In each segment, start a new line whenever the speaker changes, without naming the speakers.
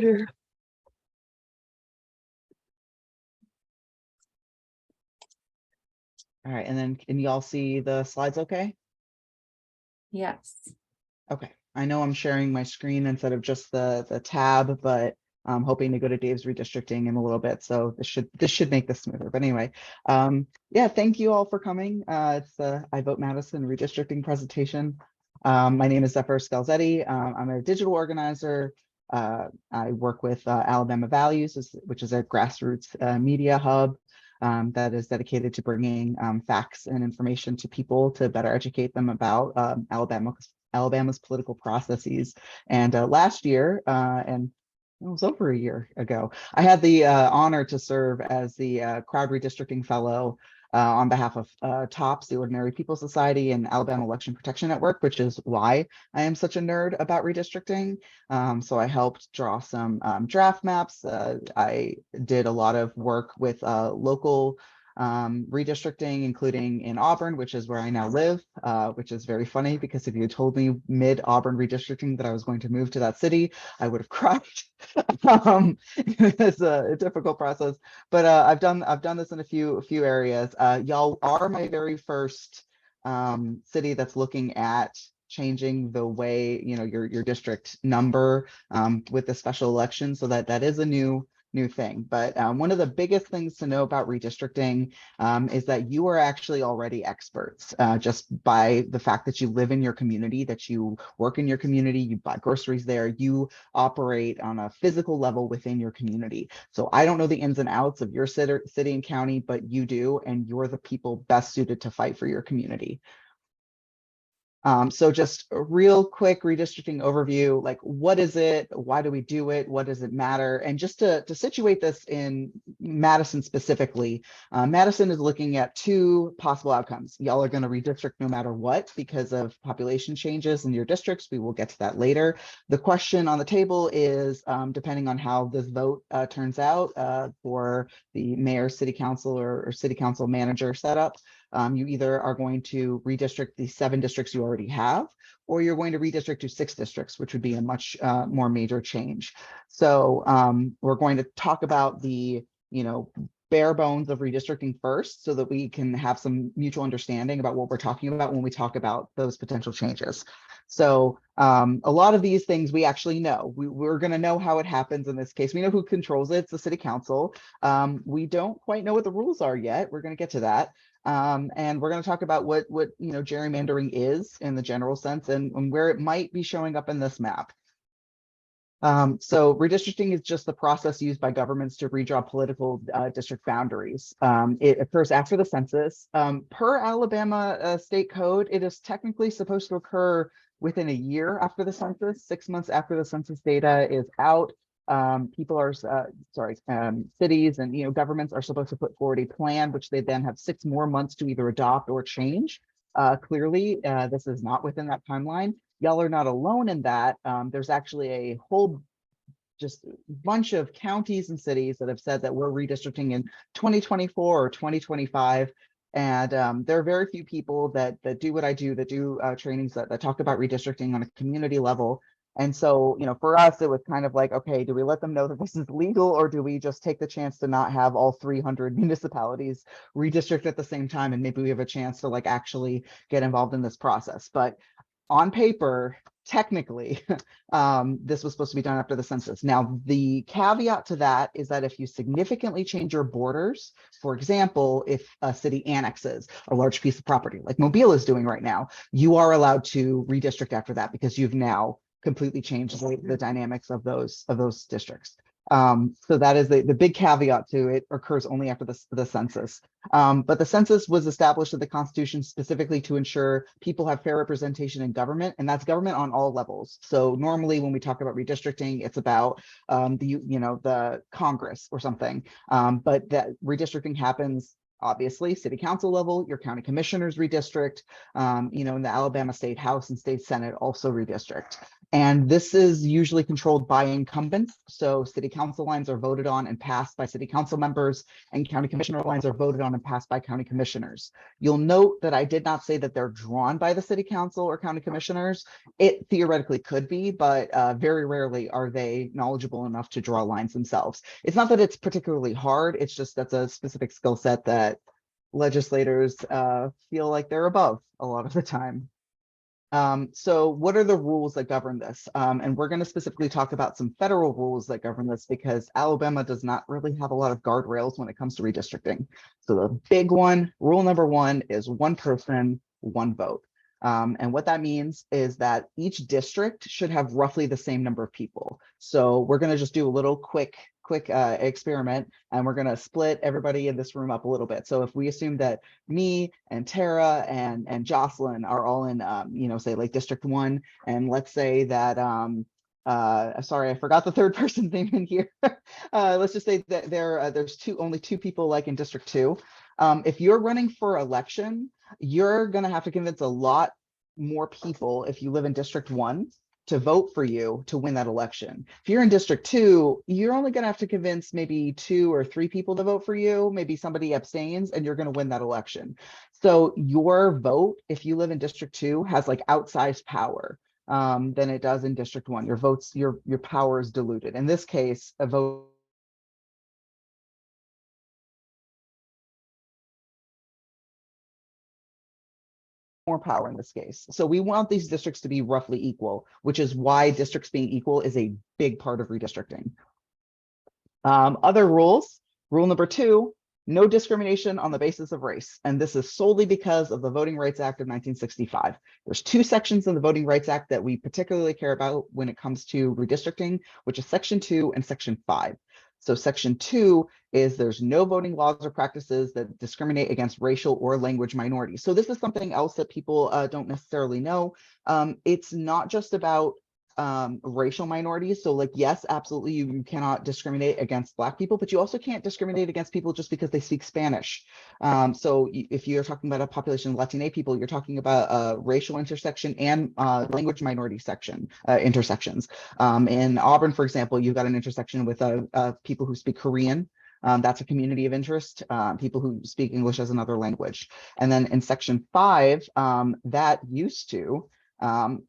All right, and then can you all see the slides okay?
Yes.
Okay, I know I'm sharing my screen instead of just the tab, but I'm hoping to go to Dave's redistricting in a little bit, so this should make this smoother. But anyway, yeah, thank you all for coming. It's the I Vote Madison redistricting presentation. My name is Zephyr Scalzetti. I'm a digital organizer. I work with Alabama Values, which is a grassroots media hub that is dedicated to bringing facts and information to people to better educate them about Alabama's political processes. And last year, and it was over a year ago, I had the honor to serve as the crowd redistricting fellow on behalf of TOPS, the Ordinary People Society, and Alabama Election Protection Network, which is why I am such a nerd about redistricting. So I helped draw some draft maps. I did a lot of work with local redistricting, including in Auburn, which is where I now live, which is very funny because if you had told me mid-Auburn redistricting that I was going to move to that city, I would have cried. It's a difficult process, but I've done this in a few areas. Y'all are my very first city that's looking at changing the way your district number with the special election, so that is a new thing. But one of the biggest things to know about redistricting is that you are actually already experts just by the fact that you live in your community, that you work in your community, you buy groceries there, you operate on a physical level within your community. So I don't know the ins and outs of your city and county, but you do, and you're the people best suited to fight for your community. So just a real quick redistricting overview, like what is it? Why do we do it? What does it matter? And just to situate this in Madison specifically, Madison is looking at two possible outcomes. Y'all are going to redistrict no matter what because of population changes in your districts. We will get to that later. The question on the table is, depending on how this vote turns out for the mayor, city council, or city council manager setup, you either are going to redistrict the 7 districts you already have, or you're going to redistrict to 6 districts, which would be a much more major change. So we're going to talk about the, bare bones of redistricting first, so that we can have some mutual understanding about what we're talking about when we talk about those potential changes. So a lot of these things we actually know. We're going to know how it happens in this case. We know who controls it. It's the city council. We don't quite know what the rules are yet. We're going to get to that. And we're going to talk about what gerrymandering is in the general sense, and where it might be showing up in this map. So redistricting is just the process used by governments to redraw political district boundaries. It occurs after the census. Per Alabama state code, it is technically supposed to occur within a year after the census, 6 months after the census data is out. People are cities and governments are supposed to put forward a plan, which they then have 6 more months to either adopt or change. Clearly, this is not within that timeline. Y'all are not alone in that. There's actually a whole just bunch of counties and cities that have said that we're redistricting in 2024 or 2025. And there are very few people that do what I do, that do trainings that talk about redistricting on a community level. And so, for us, it was kind of like, okay, do we let them know that this is legal, or do we just take the chance to not have all 300 municipalities redistrict at the same time? And maybe we have a chance to actually get involved in this process. But on paper, technically, this was supposed to be done after the census. Now, the caveat to that is that if you significantly change your borders, for example, if a city annexes a large piece of property, like Mobile is doing right now, you are allowed to redistrict after that because you've now completely changed the dynamics of those districts. So that is the big caveat to it. Occurs only after the census. But the census was established in the Constitution specifically to ensure people have fair representation in government, and that's government on all levels. So normally when we talk about redistricting, it's about the Congress or something. But that redistricting happens obviously city council level, your county commissioners redistrict, in the Alabama State House and State Senate also redistrict. And this is usually controlled by incumbents. So city council lines are voted on and passed by city council members, and county commissioner lines are voted on and passed by county commissioners. You'll note that I did not say that they're drawn by the city council or county commissioners. It theoretically could be, but very rarely are they knowledgeable enough to draw lines themselves. It's not that it's particularly hard, it's just that's a specific skill set that legislators feel like they're above a lot of the time. So what are the rules that govern this? And we're going to specifically talk about some federal rules that govern this because Alabama does not really have a lot of guardrails when it comes to redistricting. So the big one, rule number one, is one person, one vote. And what that means is that each district should have roughly the same number of people. So we're going to just do a little quick experiment, and we're going to split everybody in this room up a little bit. So if we assume that me and Tara and Jocelyn are all in, say like District 1, and let's say that, sorry, I forgot the third person's name in here. Let's just say that there's only two people like in District 2. If you're running for election, you're going to have to convince a lot more people if you live in District 1 to vote for you to win that election. If you're in District 2, you're only going to have to convince maybe 2 or 3 people to vote for you. Maybe somebody abstains and you're going to win that election. So your vote, if you live in District 2, has like outsized power than it does in District 1. Your votes, your power is diluted. In this case, a vote more power in this case. So we want these districts to be roughly equal, which is why districts being equal is a big part of redistricting. Other rules, rule number 2, no discrimination on the basis of race. And this is solely because of the Voting Rights Act of 1965. There's 2 sections in the Voting Rights Act that we particularly care about when it comes to redistricting, which is Section 2 and Section 5. So Section 2 is there's no voting laws or practices that discriminate against racial or language minorities. So this is something else that people don't necessarily know. It's not just about racial minorities. So like, yes, absolutely, you cannot discriminate against Black people, but you also can't discriminate against people just because they speak Spanish. So if you're talking about a population of Latina people, you're talking about a racial intersection and language minority intersections. In Auburn, for example, you've got an intersection with people who speak Korean. That's a community of interest, people who speak English as another language. And then in Section 5, that used to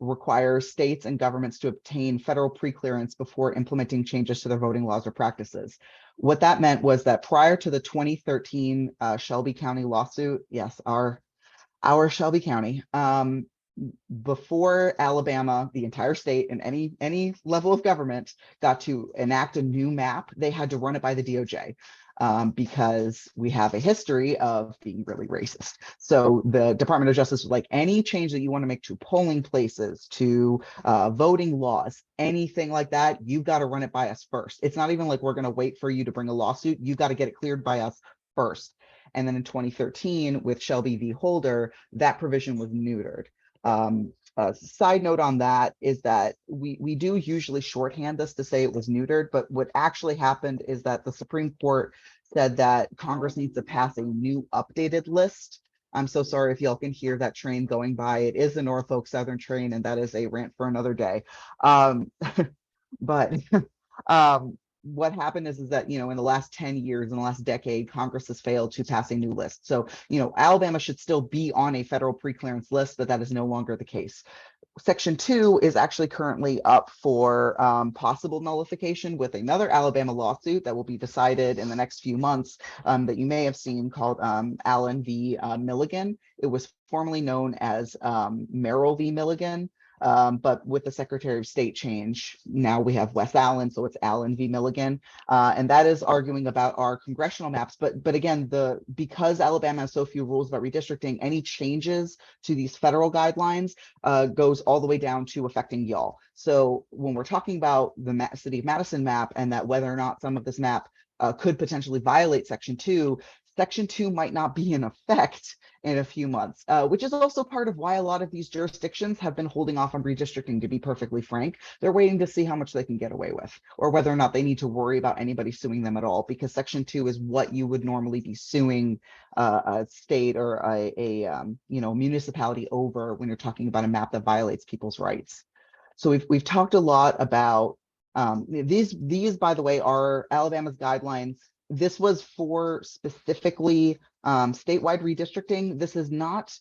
require states and governments to obtain federal preclearance before implementing changes to their voting laws or practices. What that meant was that prior to the 2013 Shelby County lawsuit, yes, our Shelby County, before Alabama, the entire state and any level of government got to enact a new map, they had to run it by the DOJ. Because we have a history of being really racist. So the Department of Justice was like, any change that you want to make to polling places, to voting laws, anything like that, you've got to run it by us first. It's not even like we're going to wait for you to bring a lawsuit. You've got to get it cleared by us first. And then in 2013, with Shelby v. Holder, that provision was neutered. Side note on that is that we do usually shorthand this to say it was neutered, but what actually happened is that the Supreme Court said that Congress needs to pass a new updated list. I'm so sorry if y'all can hear that train going by. It is the Norfolk Southern train, and that is a rant for another day. But what happened is that, in the last 10 years, in the last decade, Congress has failed to pass a new list. So, Alabama should still be on a federal preclearance list, but that is no longer the case. Section 2 is actually currently up for possible nullification with another Alabama lawsuit that will be decided in the next few months that you may have seen, called Allen v. Milligan. It was formerly known as Merrill v. Milligan. But with the Secretary of State change, now we have Wes Allen, so it's Allen v. Milligan, and that is arguing about our congressional maps. But again, because Alabama has so few rules about redistricting, any changes to these federal guidelines goes all the way down to affecting y'all. So when we're talking about the City of Madison map and that whether or not some of this map could potentially violate Section 2, Section 2 might not be in effect in a few months, which is also part of why a lot of these jurisdictions have been holding off on redistricting, to be perfectly frank. They're waiting to see how much they can get away with, or whether or not they need to worry about anybody suing them at all, because Section 2 is what you would normally be suing a state or a municipality over when you're talking about a map that violates people's rights. So we've talked a lot about these by the way are Alabama's guidelines. This was for specifically statewide redistricting. This is not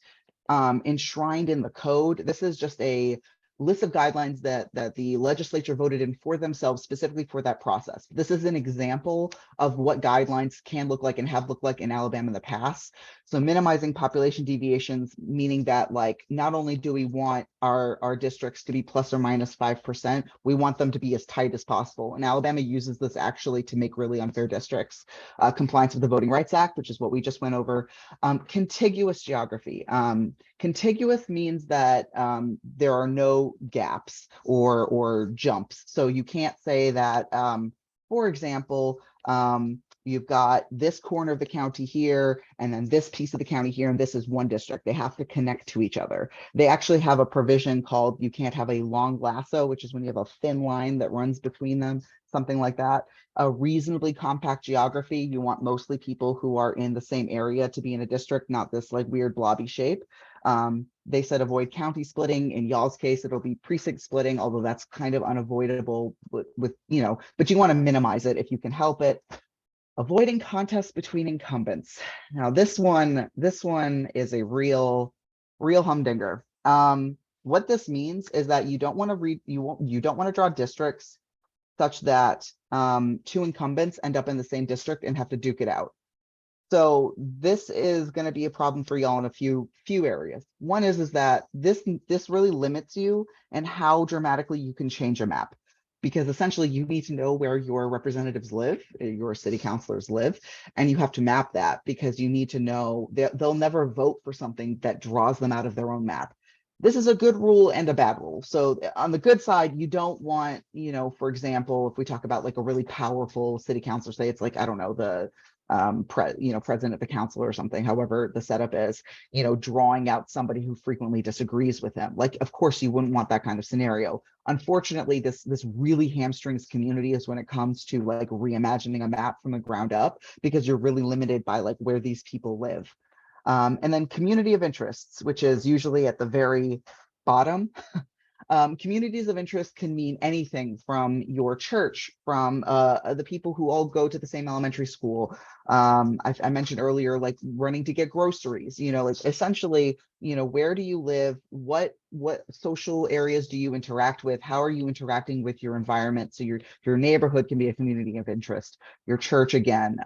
enshrined in the code. This is just a list of guidelines that the legislature voted in for themselves specifically for that process. This is an example of what guidelines can look like and have looked like in Alabama in the past. So minimizing population deviations, meaning that like not only do we want our districts to be plus or minus 5%, we want them to be as tight as possible. And Alabama uses this actually to make really unfair districts. Compliance with the Voting Rights Act, which is what we just went over. Contiguous geography. Contiguous means that there are no gaps or jumps. So you can't say that, for example, you've got this corner of the county here, and then this piece of the county here, and this is one district. They have to connect to each other. They actually have a provision called you can't have a long lasso, which is when you have a thin line that runs between them, something like that. A reasonably compact geography, you want mostly people who are in the same area to be in a district, not this like weird blobby shape. They said avoid county splitting. In y'all's case, it'll be precinct splitting, although that's kind of unavoidable with but you want to minimize it if you can help it. Avoiding contests between incumbents. Now this one is a real humdinger. What this means is that you don't want to draw districts such that two incumbents end up in the same district and have to duke it out. So this is going to be a problem for y'all in a few areas. One is that this really limits you and how dramatically you can change a map, because essentially you need to know where your representatives live, your city councilors live, and you have to map that because you need to know that they'll never vote for something that draws them out of their own map. This is a good rule and a bad rule. So on the good side, you don't want, for example, if we talk about like a really powerful city councilor, say it's like, I don't know, the president of the council or something, however the setup is, drawing out somebody who frequently disagrees with him. Like, of course, you wouldn't want that kind of scenario. Unfortunately, this really hamstrings communities when it comes to like reimagining a map from the ground up, because you're really limited by like where these people live. And then community of interests, which is usually at the very bottom. Communities of interest can mean anything from your church, from the people who all go to the same elementary school. I mentioned earlier, like running to get groceries, like essentially, where do you live? What social areas do you interact with? How are you interacting with your environment? So your neighborhood can be a community of interest. Your church, again,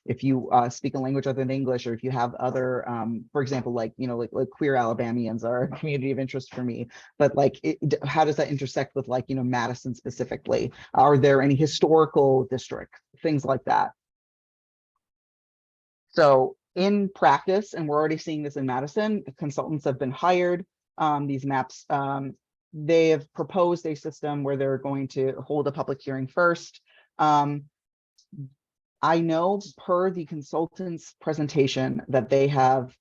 if you speak a language other than English, or if you have other, for example, like queer Alabamians are a community of interest for me. But like, how does that intersect with like, Madison specifically? Are there any historical districts, things like that? So in practice, and we're already seeing this in Madison, consultants have been hired. These maps, they have proposed a system where they're going to hold a public hearing first. I know per the consultant's presentation that they have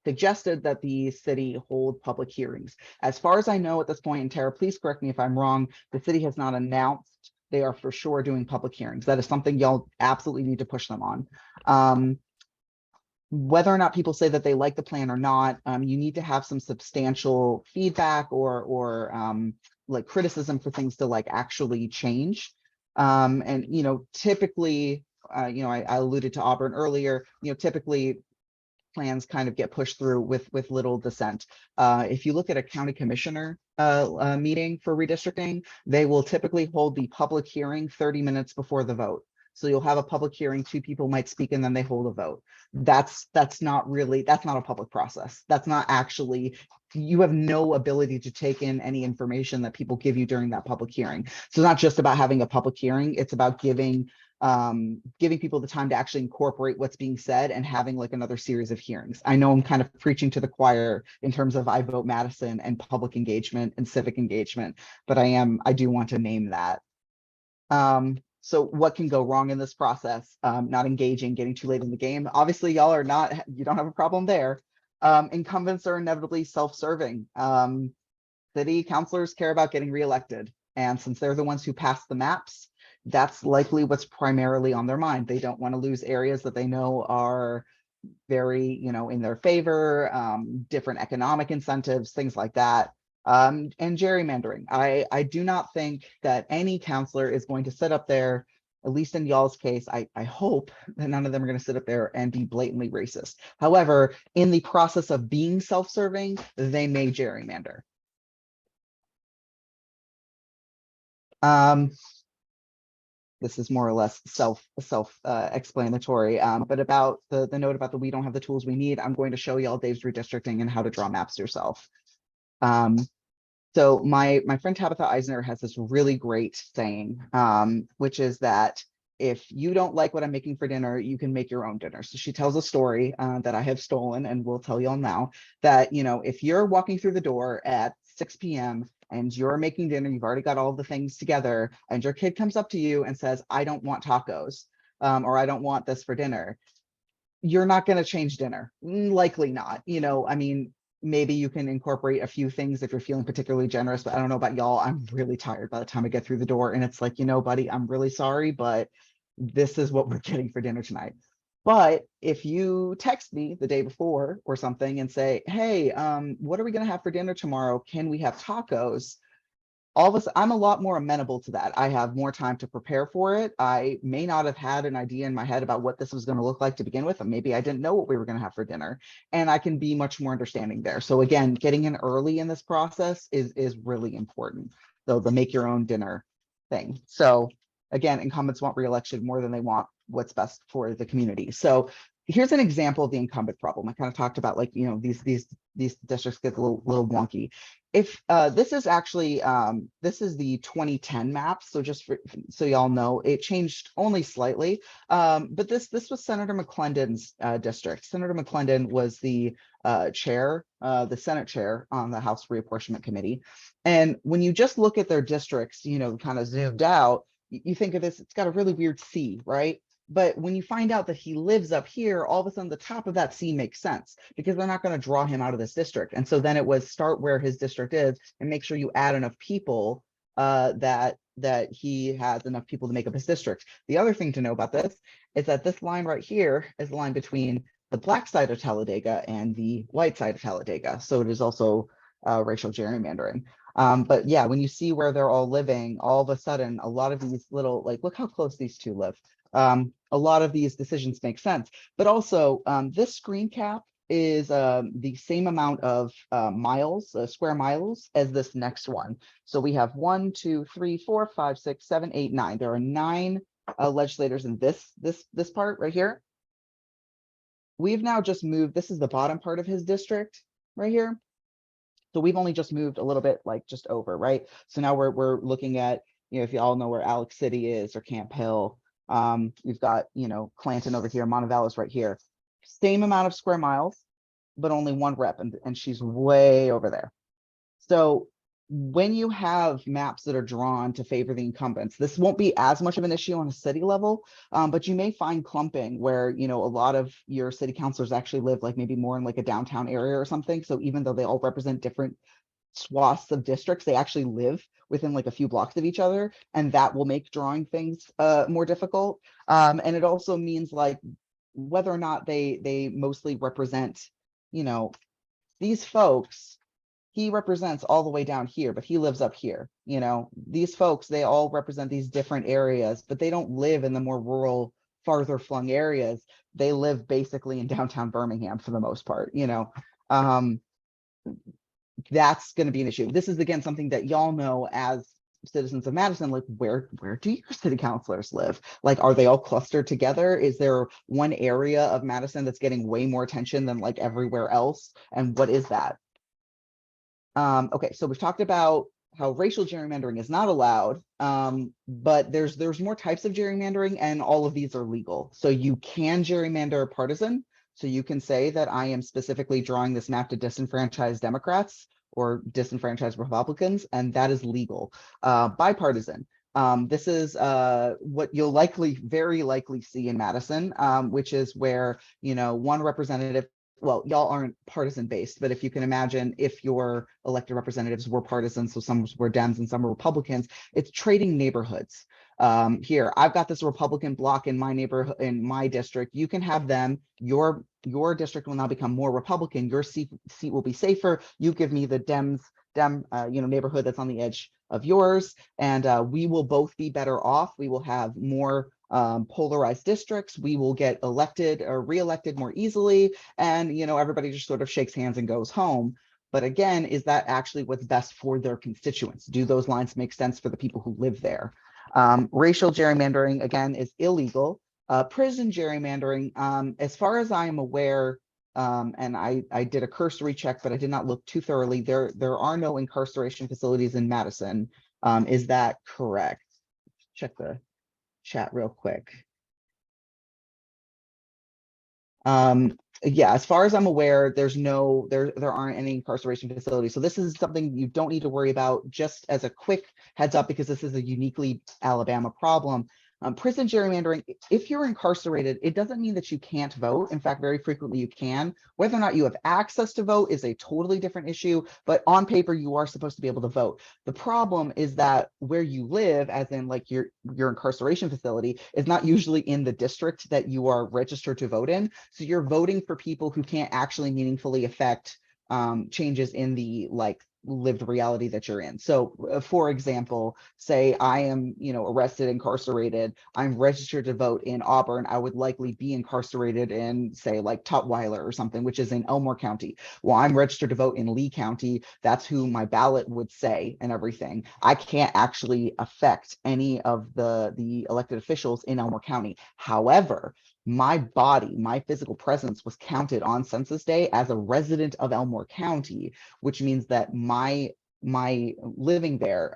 suggested that the city hold public hearings. As far as I know at this point, and Tara, please correct me if I'm wrong, the city has not announced they are for sure doing public hearings. That is something y'all absolutely need to push them on. Whether or not people say that they like the plan or not, you need to have some substantial feedback or like criticism for things to like actually change. And typically, I alluded to Auburn earlier. Typically plans kind of get pushed through with little dissent. If you look at a county commissioner meeting for redistricting, they will typically hold the public hearing 30 minutes before the vote. So you'll have a public hearing, two people might speak, and then they hold a vote. That's not a public process. That's not actually, you have no ability to take in any information that people give you during that public hearing. So it's not just about having a public hearing, it's about giving people the time to actually incorporate what's being said and having like another series of hearings. I know I'm kind of preaching to the choir in terms of I Vote Madison and public engagement and civic engagement, but I do want to name that. So what can go wrong in this process? Not engaging, getting too late in the game. Obviously, y'all are not, you don't have a problem there. Incumbents are inevitably self-serving. City councilors care about getting reelected. And since they're the ones who pass the maps, that's likely what's primarily on their mind. They don't want to lose areas that they know are very, in their favor, different economic incentives, things like that. And gerrymandering. I do not think that any counselor is going to sit up there, at least in y'all's case. I hope that none of them are going to sit up there and be blatantly racist. However, in the process of being self-serving, they may gerrymander. This is more or less self-explanatory, but about the note about the we don't have the tools we need, I'm going to show y'all Dave's redistricting and how to draw maps yourself. So my friend Tabitha Eisner has this really great saying, which is that if you don't like what I'm making for dinner, you can make your own dinner. So she tells a story that I have stolen and will tell y'all now that, you know, if you're walking through the door at 6 p.m. and you're making dinner, you've already got all the things together, and your kid comes up to you and says, I don't want tacos, or I don't want this for dinner, you're not going to change dinner. Likely not. You know, I mean, maybe you can incorporate a few things if you're feeling particularly generous, but I don't know about y'all. I'm really tired by the time I get through the door, and it's like, you know, buddy, I'm really sorry, but this is what we're getting for dinner tonight. But if you text me the day before or something and say, hey, what are we going to have for dinner tomorrow? Can we have tacos? All of a sudden, I'm a lot more amenable to that. I have more time to prepare for it. I may not have had an idea in my head about what this was going to look like to begin with, and maybe I didn't know what we were going to have for dinner, and I can be much more understanding there. So again, getting in early in this process is really important. So the make your own dinner thing. So again, incumbents want re-election more than they want what's best for the community. So here's an example of the incumbent problem. I kind of talked about, like, you know, these districts get a little wonky. If this is actually this is the 2010 map, so just so y'all know, it changed only slightly, but this was Senator McClendon's district. Senator McClendon was the chair, the Senate chair on the House Reapportionment Committee, and when you just look at their districts, you know, kind of zoomed out, you think of this, it's got a really weird C, right? But when you find out that he lives up here, all of a sudden the top of that C makes sense, because they're not going to draw him out of this district. And so then it was start where his district is and make sure you add enough people that he has enough people to make up his district. The other thing to know about this is that this line right here is the line between the black side of Talladega and the white side of Talladega. So it is also racial gerrymandering. But yeah, when you see where they're all living, all of a sudden, a lot of these little, like, look how close these two live. A lot of these decisions make sense, but also this screen cap is the same amount of miles, square miles, as this next one. So we have 1, 2, 3, 4, 5, 6, 7, 8, 9. There are 9 legislators in this part right here. We've now just moved, this is the bottom part of his district right here. So we've only just moved a little bit, like, just over, right? So now we're looking at, you know, if you all know where Alex City is or Camp Hill, we've got, you know, Clanton over here, Montevallis right here. Same amount of square miles, but only 1 rep, and she's way over there. So when you have maps that are drawn to favor the incumbents, this won't be as much of an issue on a city level, but you may find clumping where, you know, a lot of your city councilors actually live, like, maybe more in like a downtown area or something. So even though they all represent different swaths of districts, they actually live within like a few blocks of each other, and that will make drawing things more difficult. And it also means, like, whether or not they mostly represent, you know, these folks, he represents all the way down here, but he lives up here. You know, these folks, they all represent these different areas, but they don't live in the more rural, farther flung areas. They live basically in downtown Birmingham for the most part, you know. That's going to be an issue. This is, again, something that y'all know as citizens of Madison, like, where do your city councilors live? Like, are they all clustered together? Is there one area of Madison that's getting way more attention than like everywhere else? And what is that? Okay, so we've talked about how racial gerrymandering is not allowed, but there's more types of gerrymandering, and all of these are legal. So you can gerrymander partisan. So you can say that I am specifically drawing this map to disenfranchise Democrats or disenfranchise Republicans, and that is legal. Bipartisan. This is what you'll very likely see in Madison, which is where, you know, one representative, well, y'all aren't partisan based, but if you can imagine, if your elected representatives were partisan, so some were Dems and some were Republicans, it's trading neighborhoods. Here, I've got this Republican block in my neighborhood, in my district. You can have them. Your district will now become more Republican. Your seat will be safer. You give me the Dems neighborhood that's on the edge of yours, and we will both be better off. We will have more polarized districts. We will get elected or reelected more easily, and everybody just sort of shakes hands and goes home. But again, is that actually what's best for their constituents? Do those lines make sense for the people who live there? Racial gerrymandering, again, is illegal. Prison gerrymandering, as far as I am aware, and I did a cursory check, but I did not look too thoroughly. There are no incarceration facilities in Madison. Is that correct? Check the chat real quick. Yeah, as far as I'm aware, there aren't any incarceration facilities. So this is something you don't need to worry about. Just as a quick heads up, because this is a uniquely Alabama problem. Prison gerrymandering, if you're incarcerated, it doesn't mean that you can't vote. In fact, very frequently you can. Whether or not you have access to vote is a totally different issue, but on paper, you are supposed to be able to vote. The problem is that where you live, as in like your incarceration facility, is not usually in the district that you are registered to vote in. So you're voting for people who can't actually meaningfully affect changes in the lived reality that you're in. So for example, say I am, arrested, incarcerated, I'm registered to vote in Auburn, I would likely be incarcerated in, say, like Tutwiler or something, which is in Elmore County. Well, I'm registered to vote in Lee County. That's who my ballot would say and everything. I can't actually affect any of the elected officials in Elmore County. However, my body, my physical presence was counted on census day as a resident of Elmore County, which means that my living there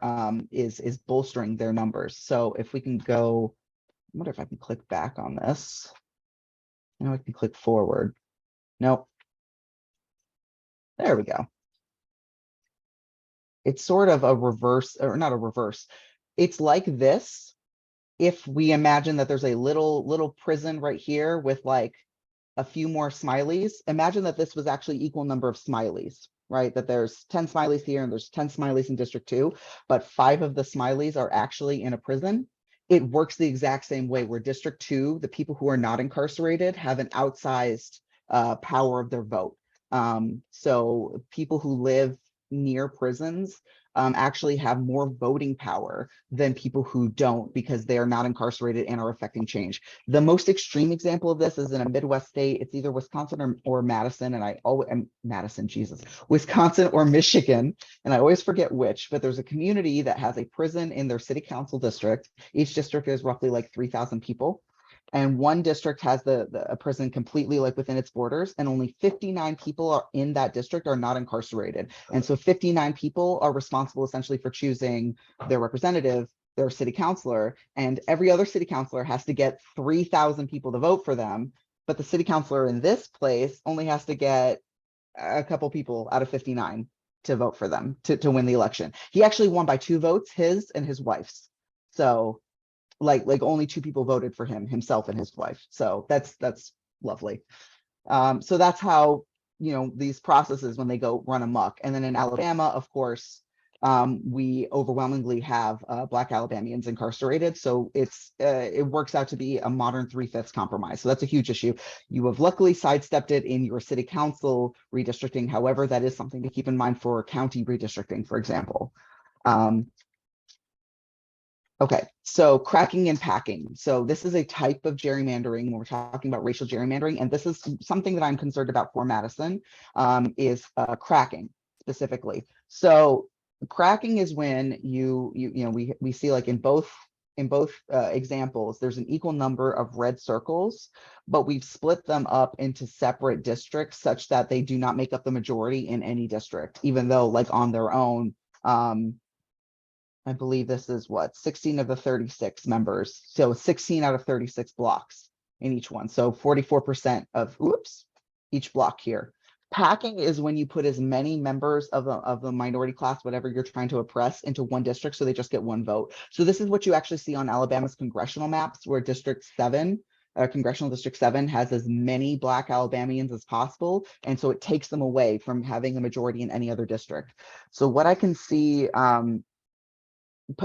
is bolstering their numbers. So if we can go, I wonder if I can click back on this. I can click forward. Nope. There we go. It's sort of a reverse, or not a reverse. It's like this. If we imagine that there's a little prison right here with like a few more smileys, imagine that this was actually equal number of smileys, right? That there's 10 smileys here and there's 10 smileys in District 2, but 5 of the smileys are actually in a prison. It works the exact same way where District 2, the people who are not incarcerated have an outsized power of their vote. So people who live near prisons actually have more voting power than people who don't, because they are not incarcerated and are affecting change. The most extreme example of this is in a Midwest state. It's either Wisconsin or Madison, and I always Madison, Jesus, Wisconsin or Michigan, and I always forget which. But there's a community that has a prison in their city council district. Each district is roughly like 3,000 people. And one district has a prison completely like within its borders, and only 59 people are in that district are not incarcerated. And so 59 people are responsible essentially for choosing their representative, their city councilor, and every other city councilor has to get 3,000 people to vote for them. But the city councilor in this place only has to get a couple people out of 59 to vote for them to win the election. He actually won by 2 votes, his and his wife's. So like only 2 people voted for him, himself and his wife. So that's lovely. So that's how, these processes, when they go run amok. And then in Alabama, of course, we overwhelmingly have Black Alabamians incarcerated. So it works out to be a modern 3/5 compromise. So that's a huge issue. You have luckily sidestepped it in your city council redistricting. However, that is something to keep in mind for county redistricting, for example. Okay, so cracking and packing. So this is a type of gerrymandering when we're talking about racial gerrymandering, and this is something that I'm concerned about for Madison, is cracking specifically. So cracking is when we see like in both examples, there's an equal number of red circles, but we've split them up into separate districts such that they do not make up the majority in any district, even though like on their own, I believe this is what 16 of the 36 members. So 16 out of 36 blocks in each one. So 44% of each block here. Packing is when you put as many members of the minority class, whatever you're trying to oppress, into one district, so they just get one vote. So this is what you actually see on Alabama's congressional maps, where District 7, Congressional District 7 has as many Black Alabamians as possible, and so it takes them away from having a majority in any other district. So what I can see,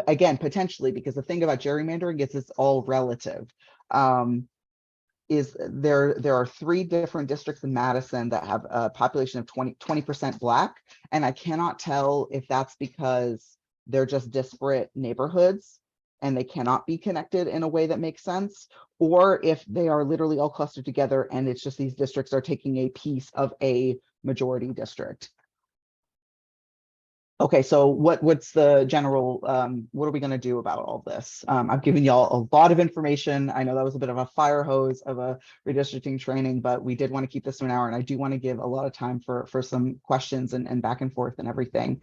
again, potentially, because the thing about gerrymandering is it's all relative, is there are 3 different districts in Madison that have a population of 20% Black. And I cannot tell if that's because they're just disparate neighborhoods and they cannot be connected in a way that makes sense, or if they are literally all clustered together and it's just these districts are taking a piece of a majority district. Okay, so what's the general, what are we going to do about all this? I've given y'all a lot of information. I know that was a bit of a fire hose of a redistricting training, but we did want to keep this to an hour, and I do want to give a lot of time for some questions and back and forth and everything.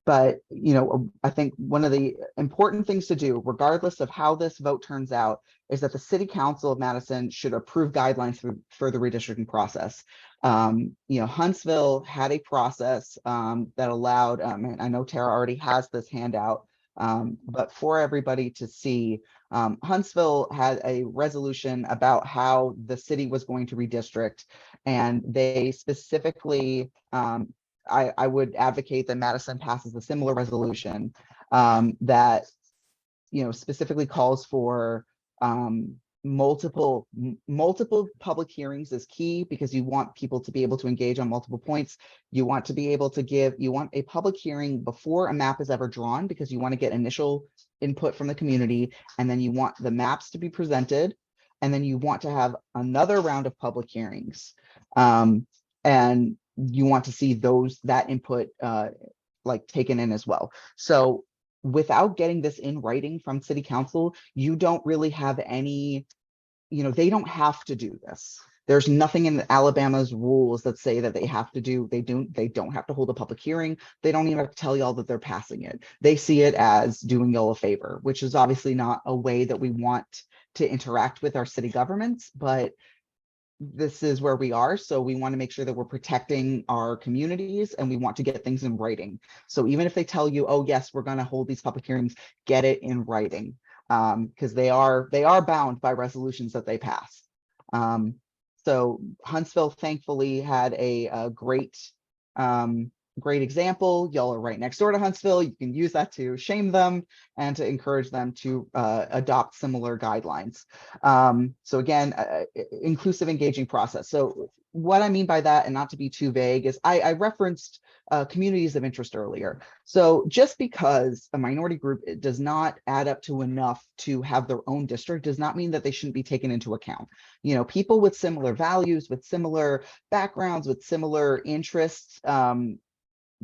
But, you know, I think one of the important things to do, regardless of how this vote turns out, is that the City Council of Madison should approve guidelines for the redistricting process. You know, Huntsville had a process that allowed, and I know Tara already has this handout, but for everybody to see, Huntsville had a resolution about how the city was going to redistrict, and they specifically, I would advocate that Madison passes a similar resolution that, you know, specifically calls for multiple public hearings is key, because you want people to be able to engage on multiple points. You want to be able to you want a public hearing before a map is ever drawn, because you want to get initial input from the community, and then you want the maps to be presented, and then you want to have another round of public hearings. And you want to see that input like taken in as well. So without getting this in writing from City Council, you don't really have any, you know, they don't have to do this. There's nothing in Alabama's rules that say that they have to do, they don't have to hold a public hearing. They don't even have to tell y'all that they're passing it. They see it as doing y'all a favor, which is obviously not a way that we want to interact with our city governments, but this is where we are. So we want to make sure that we're protecting our communities, and we want to get things in writing. So even if they tell you, oh yes, we're going to hold these public hearings, get it in writing, because they are bound by resolutions that they pass. So Huntsville thankfully had a great example. Y'all are right next door to Huntsville. You can use that to shame them and to encourage them to adopt similar guidelines. So again, inclusive, engaging process. So what I mean by that, and not to be too vague, is I referenced communities of interest earlier. So just because a minority group does not add up to enough to have their own district does not mean that they shouldn't be taken into account. You know, people with similar values, with similar backgrounds, with similar interests,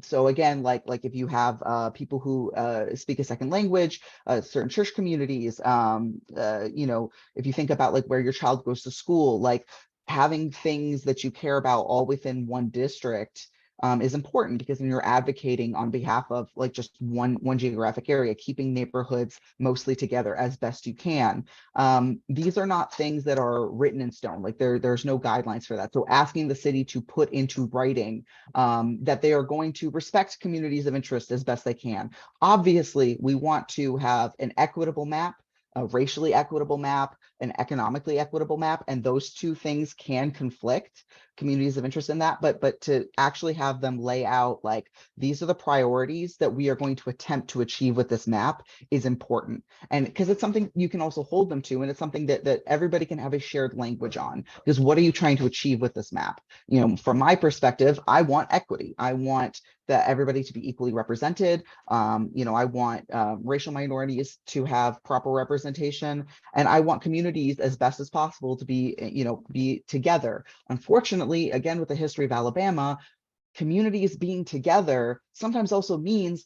so again, like if you have people who speak a second language, certain church communities, you know, if you think about like where your child goes to school, like having things that you care about all within one district is important, because then you're advocating on behalf of like just one geographic area, keeping neighborhoods mostly together as best you can. These are not things that are written in stone. Like there's no guidelines for that. So asking the city to put into writing that they are going to respect communities of interest as best they can. Obviously, we want to have an equitable map, a racially equitable map, an economically equitable map, and those two things can conflict, communities of interest in that, but to actually have them lay out like, these are the priorities that we are going to attempt to achieve with this map is important. And because it's something you can also hold them to, and it's something that everybody can have a shared language on, because what are you trying to achieve with this map? You know, from my perspective, I want equity. I want that everybody to be equally represented. You know, I want racial minorities to have proper representation, and I want communities as best as possible to be, you know, be together. Unfortunately, again, with the history of Alabama, communities being together sometimes also means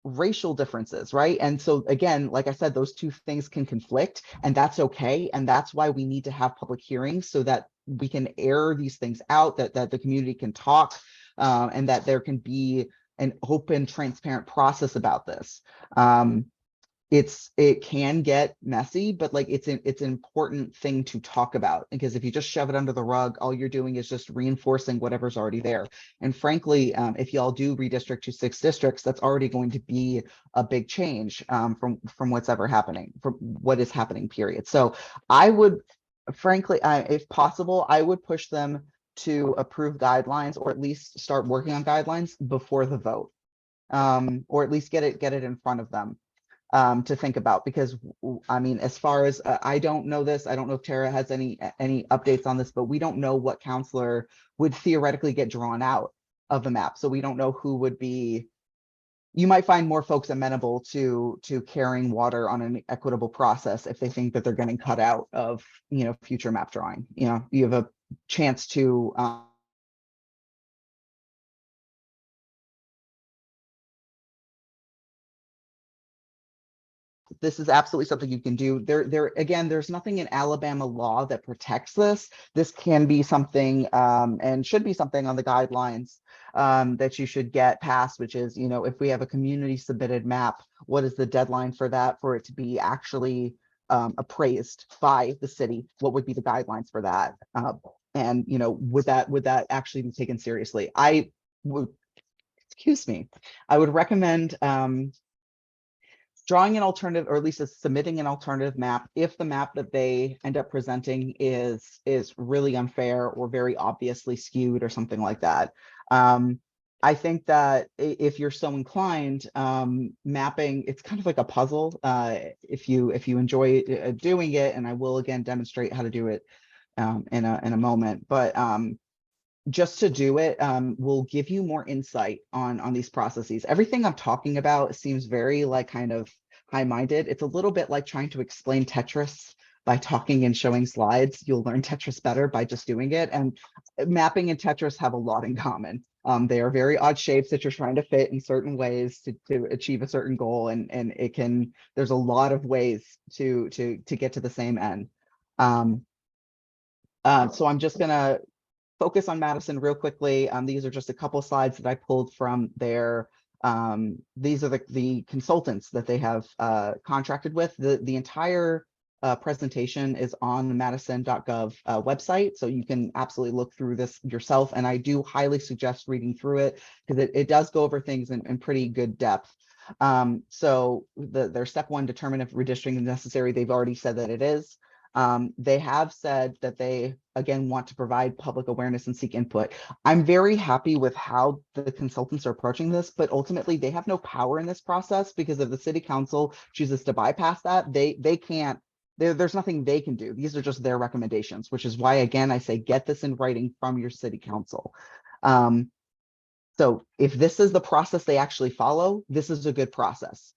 racial differences, right? And so again, like I said, those two things can conflict, and that's okay. And that's why we need to have public hearings, so that we can air these things out, that the community can talk, and that there can be an open, transparent process about this. It can get messy, but like it's an important thing to talk about, because if you just shove it under the rug, all you're doing is just reinforcing whatever's already there. And frankly, if y'all do redistrict to 6 districts, that's already going to be a big change from what's ever happening, from what is happening, period. So I would, frankly, if possible, I would push them to approve guidelines, or at least start working on guidelines before the vote, or at least get it in front of them. to think about, because I mean, as far as I don't know this, I don't know if Tara has any updates on this, but we don't know what counselor would theoretically get drawn out of the map. So we don't know who would be. You might find more folks amenable to carrying water on an equitable process if they think that they're getting cut out of, you know, future map drawing. You know, you have a chance to this is absolutely something you can do. Again, there's nothing in Alabama law that protects this. This can be something and should be something on the guidelines that you should get passed, which is, you know, if we have a community submitted map, what is the deadline for that, for it to be actually appraised by the city? What would be the guidelines for that? And, you know, would that actually be taken seriously? I would, excuse me, I would recommend drawing an alternative, or at least submitting an alternative map if the map that they end up presenting is really unfair or very obviously skewed or something like that. I think that if you're so inclined, mapping, it's kind of like a puzzle. If you enjoy doing it, and I will again demonstrate how to do it in a moment, but just to do it will give you more insight on these processes. Everything I'm talking about seems very like kind of high-minded. It's a little bit like trying to explain Tetris by talking and showing slides. You'll learn Tetris better by just doing it. And mapping and Tetris have a lot in common. They are very odd shapes that you're trying to fit in certain ways to achieve a certain goal, and it can, there's a lot of ways to get to the same end. So I'm just gonna focus on Madison real quickly. These are just a couple slides that I pulled from their, these are the consultants that they have contracted with. The entire presentation is on the madison.gov website, so you can absolutely look through this yourself. And I do highly suggest reading through it, because it does go over things in pretty good depth. So their step one, determine if redistricting is necessary. They've already said that it is. They have said that they, again, want to provide public awareness and seek input. I'm very happy with how the consultants are approaching this, but ultimately they have no power in this process, because if the city council chooses to bypass that, they can't, there's nothing they can do. These are just their recommendations, which is why, again, I say get this in writing from your city council. So if this is the process they actually follow, this is a good process,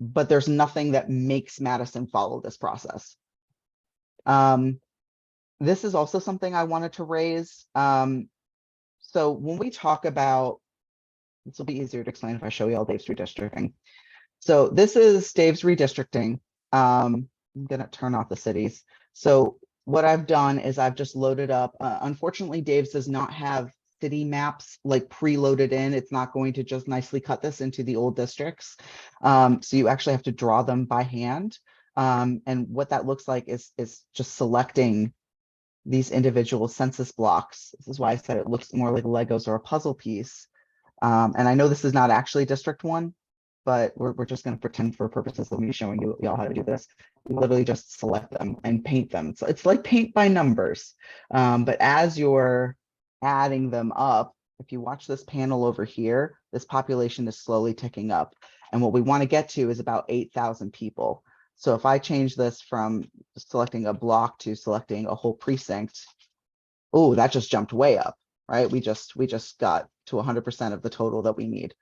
but there's nothing that makes Madison follow this process. This is also something I wanted to raise. So when we talk about, this will be easier to explain if I show you all Dave's redistricting. So this is Dave's redistricting. I'm gonna turn off the cities. So what I've done is I've just loaded up. Unfortunately, Dave's does not have city maps like preloaded in. It's not going to just nicely cut this into the old districts. So you actually have to draw them by hand. And what that looks like is just selecting these individual census blocks. This is why I said it looks more like Legos or a puzzle piece. And I know this is not actually District 1, but we're just going to pretend for purposes of me showing you all how to do this. You literally just select them and paint them. So it's like paint by numbers. But as you're adding them up, if you watch this panel over here, this population is slowly ticking up. And what we want to get to is about 8,000 people. So if I change this from selecting a block to selecting a whole precinct, oh, that just jumped way up, right? We just got to 100% of the total that we need.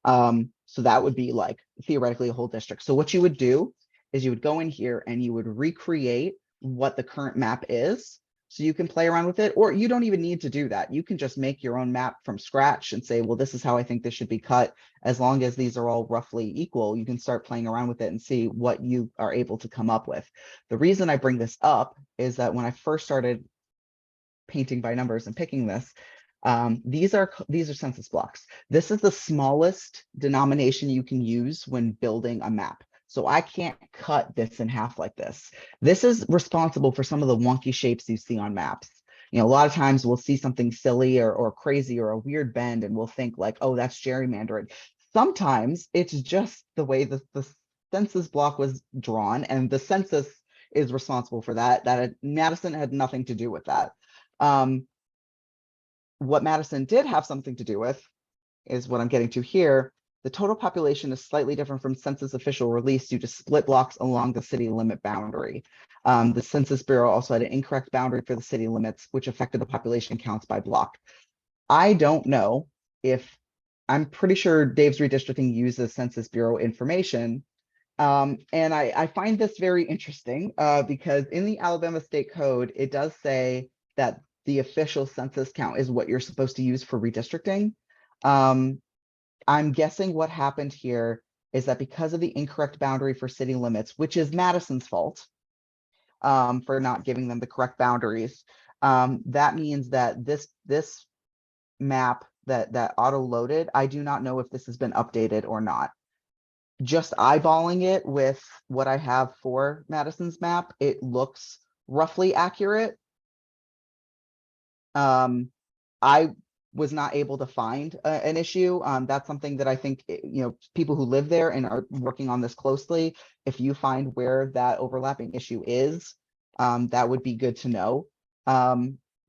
So that would be like theoretically a whole district. So what you would do is you would go in here and you would recreate what the current map is. So you can play around with it, or you don't even need to do that. You can just make your own map from scratch and say, well, this is how I think this should be cut. As long as these are all roughly equal, you can start playing around with it and see what you are able to come up with. The reason I bring this up is that when I first started painting by numbers and picking this, these are census blocks. This is the smallest denomination you can use when building a map. So I can't cut this in half like this. This is responsible for some of the wonky shapes you see on maps. You know, a lot of times we'll see something silly or crazy or a weird bend, and we'll think like, oh, that's gerrymandered. Sometimes it's just the way the census block was drawn, and the census is responsible for that. Madison had nothing to do with that. What Madison did have something to do with is what I'm getting to here. The total population is slightly different from census official release due to split blocks along the city limit boundary. The Census Bureau also had an incorrect boundary for the city limits, which affected the population counts by block. I don't know if, I'm pretty sure Dave's redistricting uses Census Bureau information. And I find this very interesting because in the Alabama State Code, it does say that the official census count is what you're supposed to use for redistricting. I'm guessing what happened here is that because of the incorrect boundary for city limits, which is Madison's fault for not giving them the correct boundaries, that means that this map that auto loaded, I do not know if this has been updated or not. Just eyeballing it with what I have for Madison's map, it looks roughly accurate. I was not able to find an issue. That's something that I think, people who live there and are working on this closely, if you find where that overlapping issue is, that would be good to know.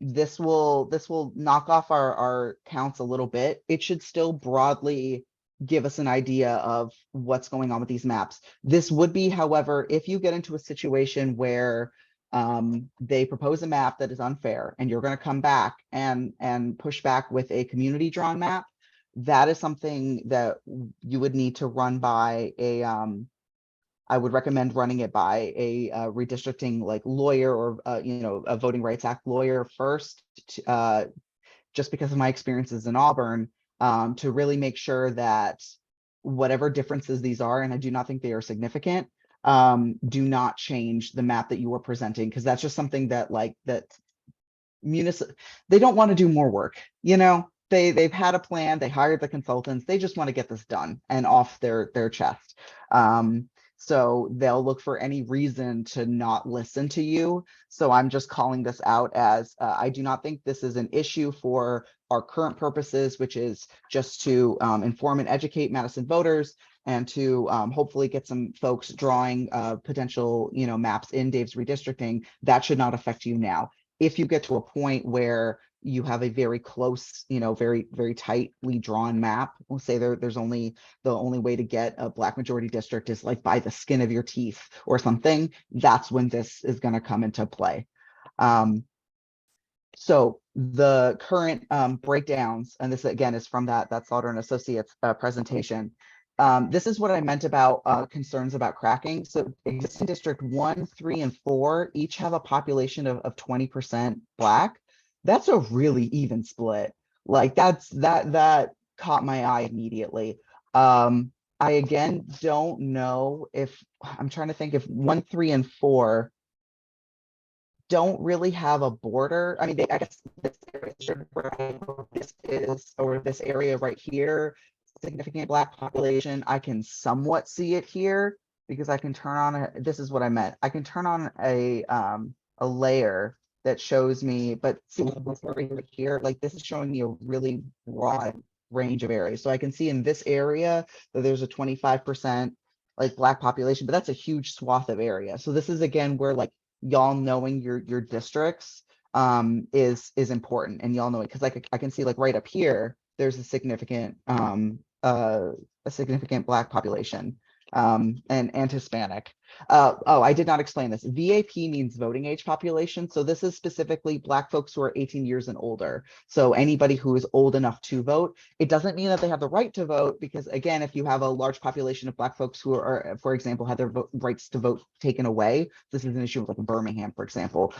This will knock off our counts a little bit. It should still broadly give us an idea of what's going on with these maps. This would be, however, if you get into a situation where they propose a map that is unfair and you're going to come back and push back with a community drawn map, that is something that you would need to run by a I would recommend running it by a redistricting like lawyer or a Voting Rights Act lawyer first, just because of my experiences in Auburn, to really make sure that whatever differences these are, and I do not think they are significant, do not change the map that you are presenting, because that's just something that they don't want to do more work. They've had a plan, they hired the consultants, they just want to get this done and off their chest. So they'll look for any reason to not listen to you. So I'm just calling this out as I do not think this is an issue for our current purposes, which is just to inform and educate Madison voters and to hopefully get some folks drawing potential maps in Dave's redistricting. That should not affect you now. If you get to a point where you have a very close, very, very tightly drawn map, we'll say there's only, the only way to get a Black majority district is like by the skin of your teeth or something, that's when this is going to come into play. So the current breakdowns, and this again is from that Slaughter and Associates presentation. This is what I meant about concerns about cracking. So existing district 1, 3, and 4 each have a population of 20% Black. That's a really even split. Like that caught my eye immediately. I again don't know if, I'm trying to think if 1, 3, and 4 don't really have a border. I mean, I guess this is, or this area right here, significant Black population. I can somewhat see it here because I can turn on this is what I meant. I can turn on a layer that shows me, but see right here, like this is showing me a really broad range of areas. So I can see in this area that there's a 25% like Black population, but that's a huge swath of area. So this is again where like y'all knowing your districts is important, and y'all know it because like I can see like right up here there's a significant Black population and Hispanic. Oh, I did not explain this. VAP means voting age population. So this is specifically Black folks who are 18 years and older. So anybody who is old enough to vote. It doesn't mean that they have the right to vote, because again, if you have a large population of Black folks who are, for example, had their rights to vote taken away, this is an issue with like Birmingham, for example.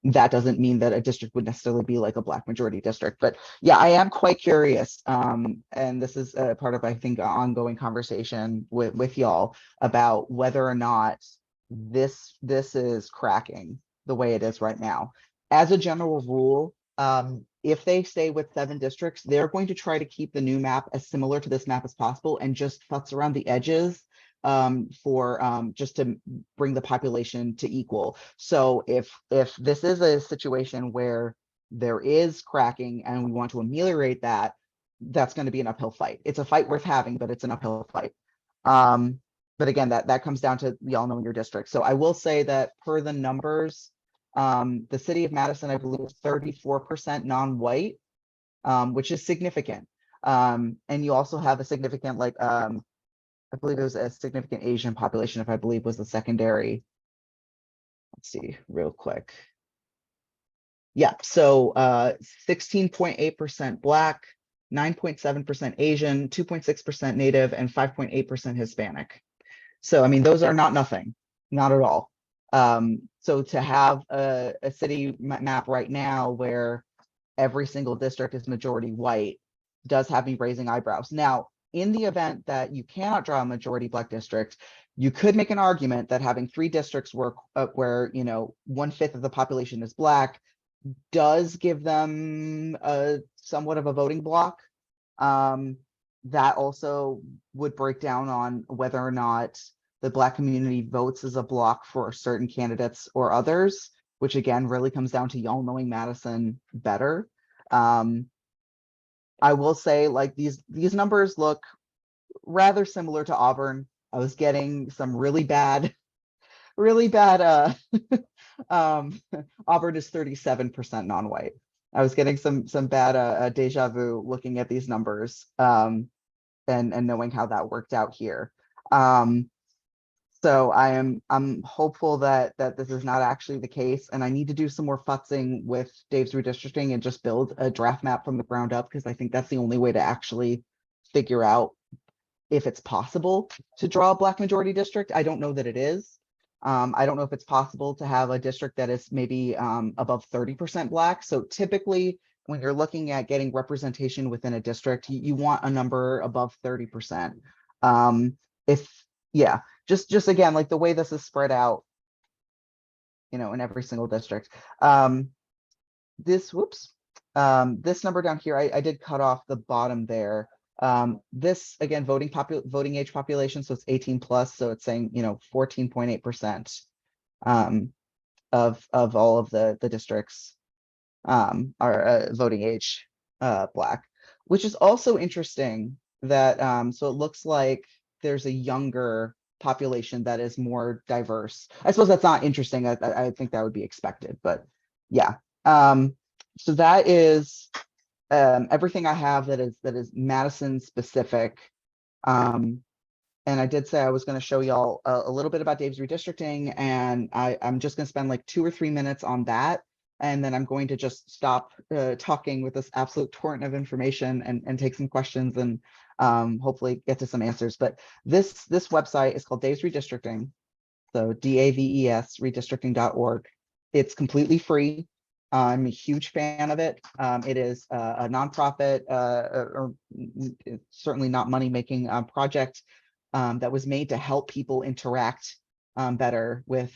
That doesn't mean that a district would necessarily be like a Black majority district. But yeah, I am quite curious. And this is a part of, I think, an ongoing conversation with y'all about whether or not this is cracking the way it is right now. As a general rule, if they stay with 7 districts, they're going to try to keep the new map as similar to this map as possible and just futz around the edges for just to bring the population to equal. So if this is a situation where there is cracking and we want to ameliorate that, that's going to be an uphill fight. It's a fight worth having, but it's an uphill fight. But again, that comes down to y'all knowing your district. So I will say that per the numbers, the city of Madison, I believe, is 34% non-white, which is significant. And you also have a significant, like, I believe it was a significant Asian population, if I believe was the secondary. Let's see real quick. Yeah, so 16.8% Black, 9.7% Asian, 2.6% Native, and 5.8% Hispanic. So, I mean, those are not nothing, not at all. So to have a city map right now where every single district is majority white does have me raising eyebrows. Now, in the event that you cannot draw a majority Black district, you could make an argument that having 3 districts where, you know, 1/5 of the population is Black does give them a somewhat of a voting block. That also would break down on whether or not the Black community votes as a block for certain candidates or others, which again really comes down to y'all knowing Madison better. I will say, like, these numbers look rather similar to Auburn. I was getting some really bad Auburn is 37% non-white. I was getting some bad deja vu looking at these numbers, and knowing how that worked out here. So I'm hopeful that this is not actually the case, and I need to do some more futzing with Dave's redistricting and just build a draft map from the ground up, because I think that's the only way to actually figure out if it's possible to draw a Black majority district. I don't know that it is. I don't know if it's possible to have a district that is maybe above 30% Black. So typically, when you're looking at getting representation within a district, you want a number above 30%. Yeah, just again, like the way this is spread out, you know, in every single district. This number down here, I did cut off the bottom there. This again, voting age population, so it's 18 plus, so it's saying, you know, 14.8% of all of the districts are voting age Black, which is also interesting that so it looks like there's a younger population that is more diverse. I suppose that's not interesting. I think that would be expected, but yeah. So that is everything I have that is Madison specific. And I did say I was going to show y'all a little bit about Dave's redistricting, and I'm just going to spend like 2 or 3 minutes on that. And then I'm going to just stop talking with this absolute torrent of information and take some questions and hopefully get to some answers. But this website is called Dave's Redistricting. So DAVES redistricting.org. It's completely free. I'm a huge fan of it. It is a nonprofit, or certainly not money-making project that was made to help people interact better with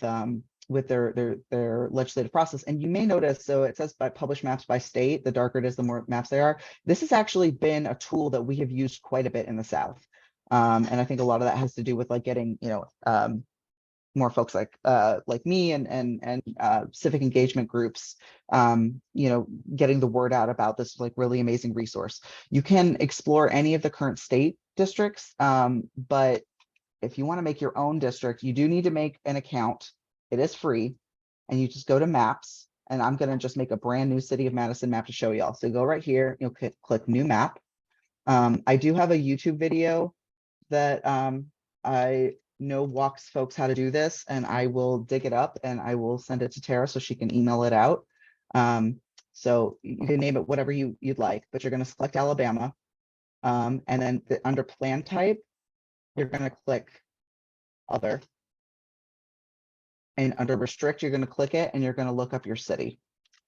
their legislative process. And you may notice, so it says by published maps by state, the darker it is, the more maps there are. This has actually been a tool that we have used quite a bit in the South. And I think a lot of that has to do with like getting, you know, more folks like me and civic engagement groups, you know, getting the word out about this like really amazing resource. You can explore any of the current state districts, but if you want to make your own district, you do need to make an account. It is free, and you just go to maps, and I'm going to just make a brand new City of Madison map to show y'all. So go right here, you'll click new map. I do have a YouTube video that I know walks folks how to do this, and I will dig it up and I will send it to Tara so she can email it out. So you can name it whatever you'd like, but you're going to select Alabama, and then under plan type, you're going to click other. And under restrict, you're going to click it and you're going to look up your city.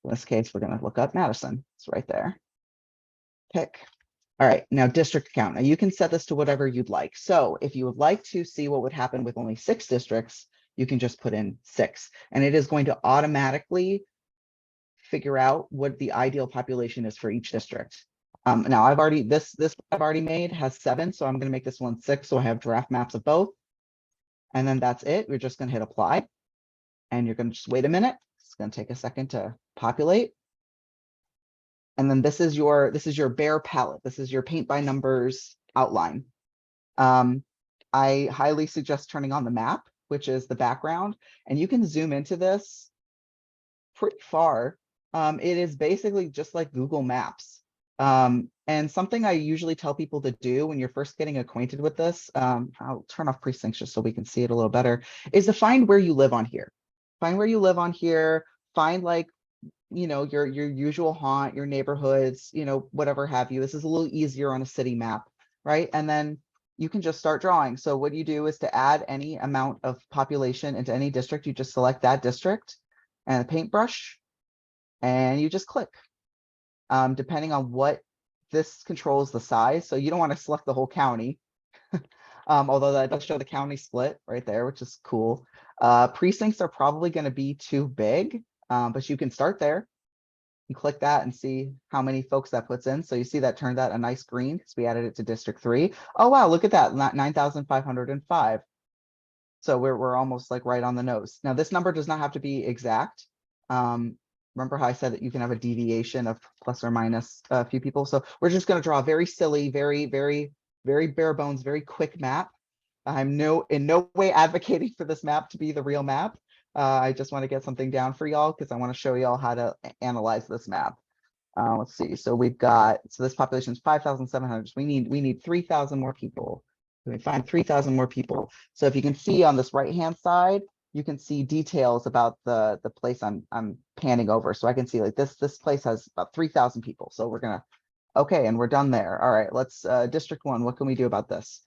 In this case, we're going to look up Madison. It's right there. Pick. All right, now district count. Now you can set this to whatever you'd like. So if you would like to see what would happen with only 6 districts, you can just put in 6. And it is going to automatically figure out what the ideal population is for each district. Now I've already, this I've already made has 7, so I'm going to make this one 6, so I have draft maps of both. And then that's it. We're just going to hit apply. And you're going to just wait a minute. It's going to take a second to populate. And then this is your bare palette. This is your paint by numbers outline. I highly suggest turning on the map, which is the background, and you can zoom into this pretty far. It is basically just like Google Maps. And something I usually tell people to do when you're first getting acquainted with this, I'll turn off precincts just so we can see it a little better, is to find where you live on here. Find where you live on here, find like, your usual haunt, your neighborhoods, whatever have you. This is a little easier on a city map, right? And then you can just start drawing. So what you do is to add any amount of population into any district, you just select that district and a paintbrush, and you just click. Depending on what this controls the size. So you don't want to select the whole county. Although that does show the county split right there, which is cool. Precincts are probably going to be too big, but you can start there. You click that and see how many folks that puts in. So you see that turned out a nice green because we added it to District 3. Oh, wow, look at that, 9,505. So we're almost like right on the nose. Now, this number does not have to be exact. Remember how I said that you can have a deviation of plus or minus a few people. So we're just going to draw a very silly, very bare bones, very quick map. I'm in no way advocating for this map to be the real map. I just want to get something down for y'all because I want to show y'all how to analyze this map. Let's see. So we've got, so this population is 5,700. So we need 3,000 more people. We find 3,000 more people. So if you can see on this right-hand side, you can see details about the place I'm panning over. So I can see like this place has about 3,000 people. So we're gonna, okay, and we're done there. All right, let's District 1. What can we do about this?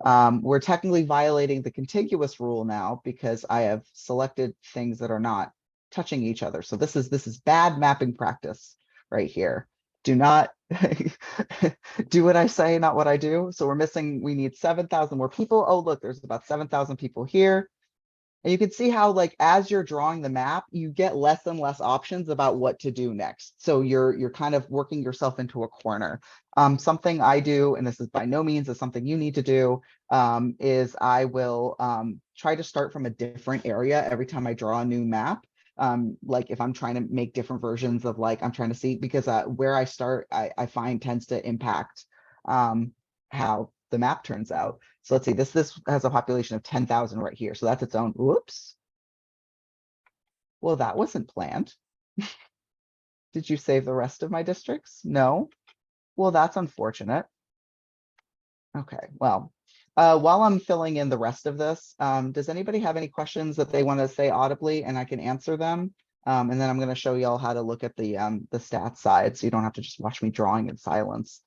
We're technically violating the contiguous rule now because I have selected things that are not touching each other. So this is bad mapping practice right here. Do not do what I say, not what I do. So we need 7,000 more people. Oh, look, there's about 7,000 people here. And you can see how, like, as you're drawing the map, you get less and less options about what to do next. So you're kind of working yourself into a corner. Something I do, and this is by no means is something you need to do, is I will try to start from a different area every time I draw a new map. Like if I'm trying to make different versions of, like, I'm trying to see, because where I start, I find tends to impact how the map turns out. So let's see, this has a population of 10,000 right here. So that's its own, whoops. Well, that wasn't planned. Did you save the rest of my districts? No. Well, that's unfortunate. Okay, well, while I'm filling in the rest of this, does anybody have any questions that they want to say audibly and I can answer them? And then I'm going to show you all how to look at the stats side, so you don't have to just watch me drawing in silence.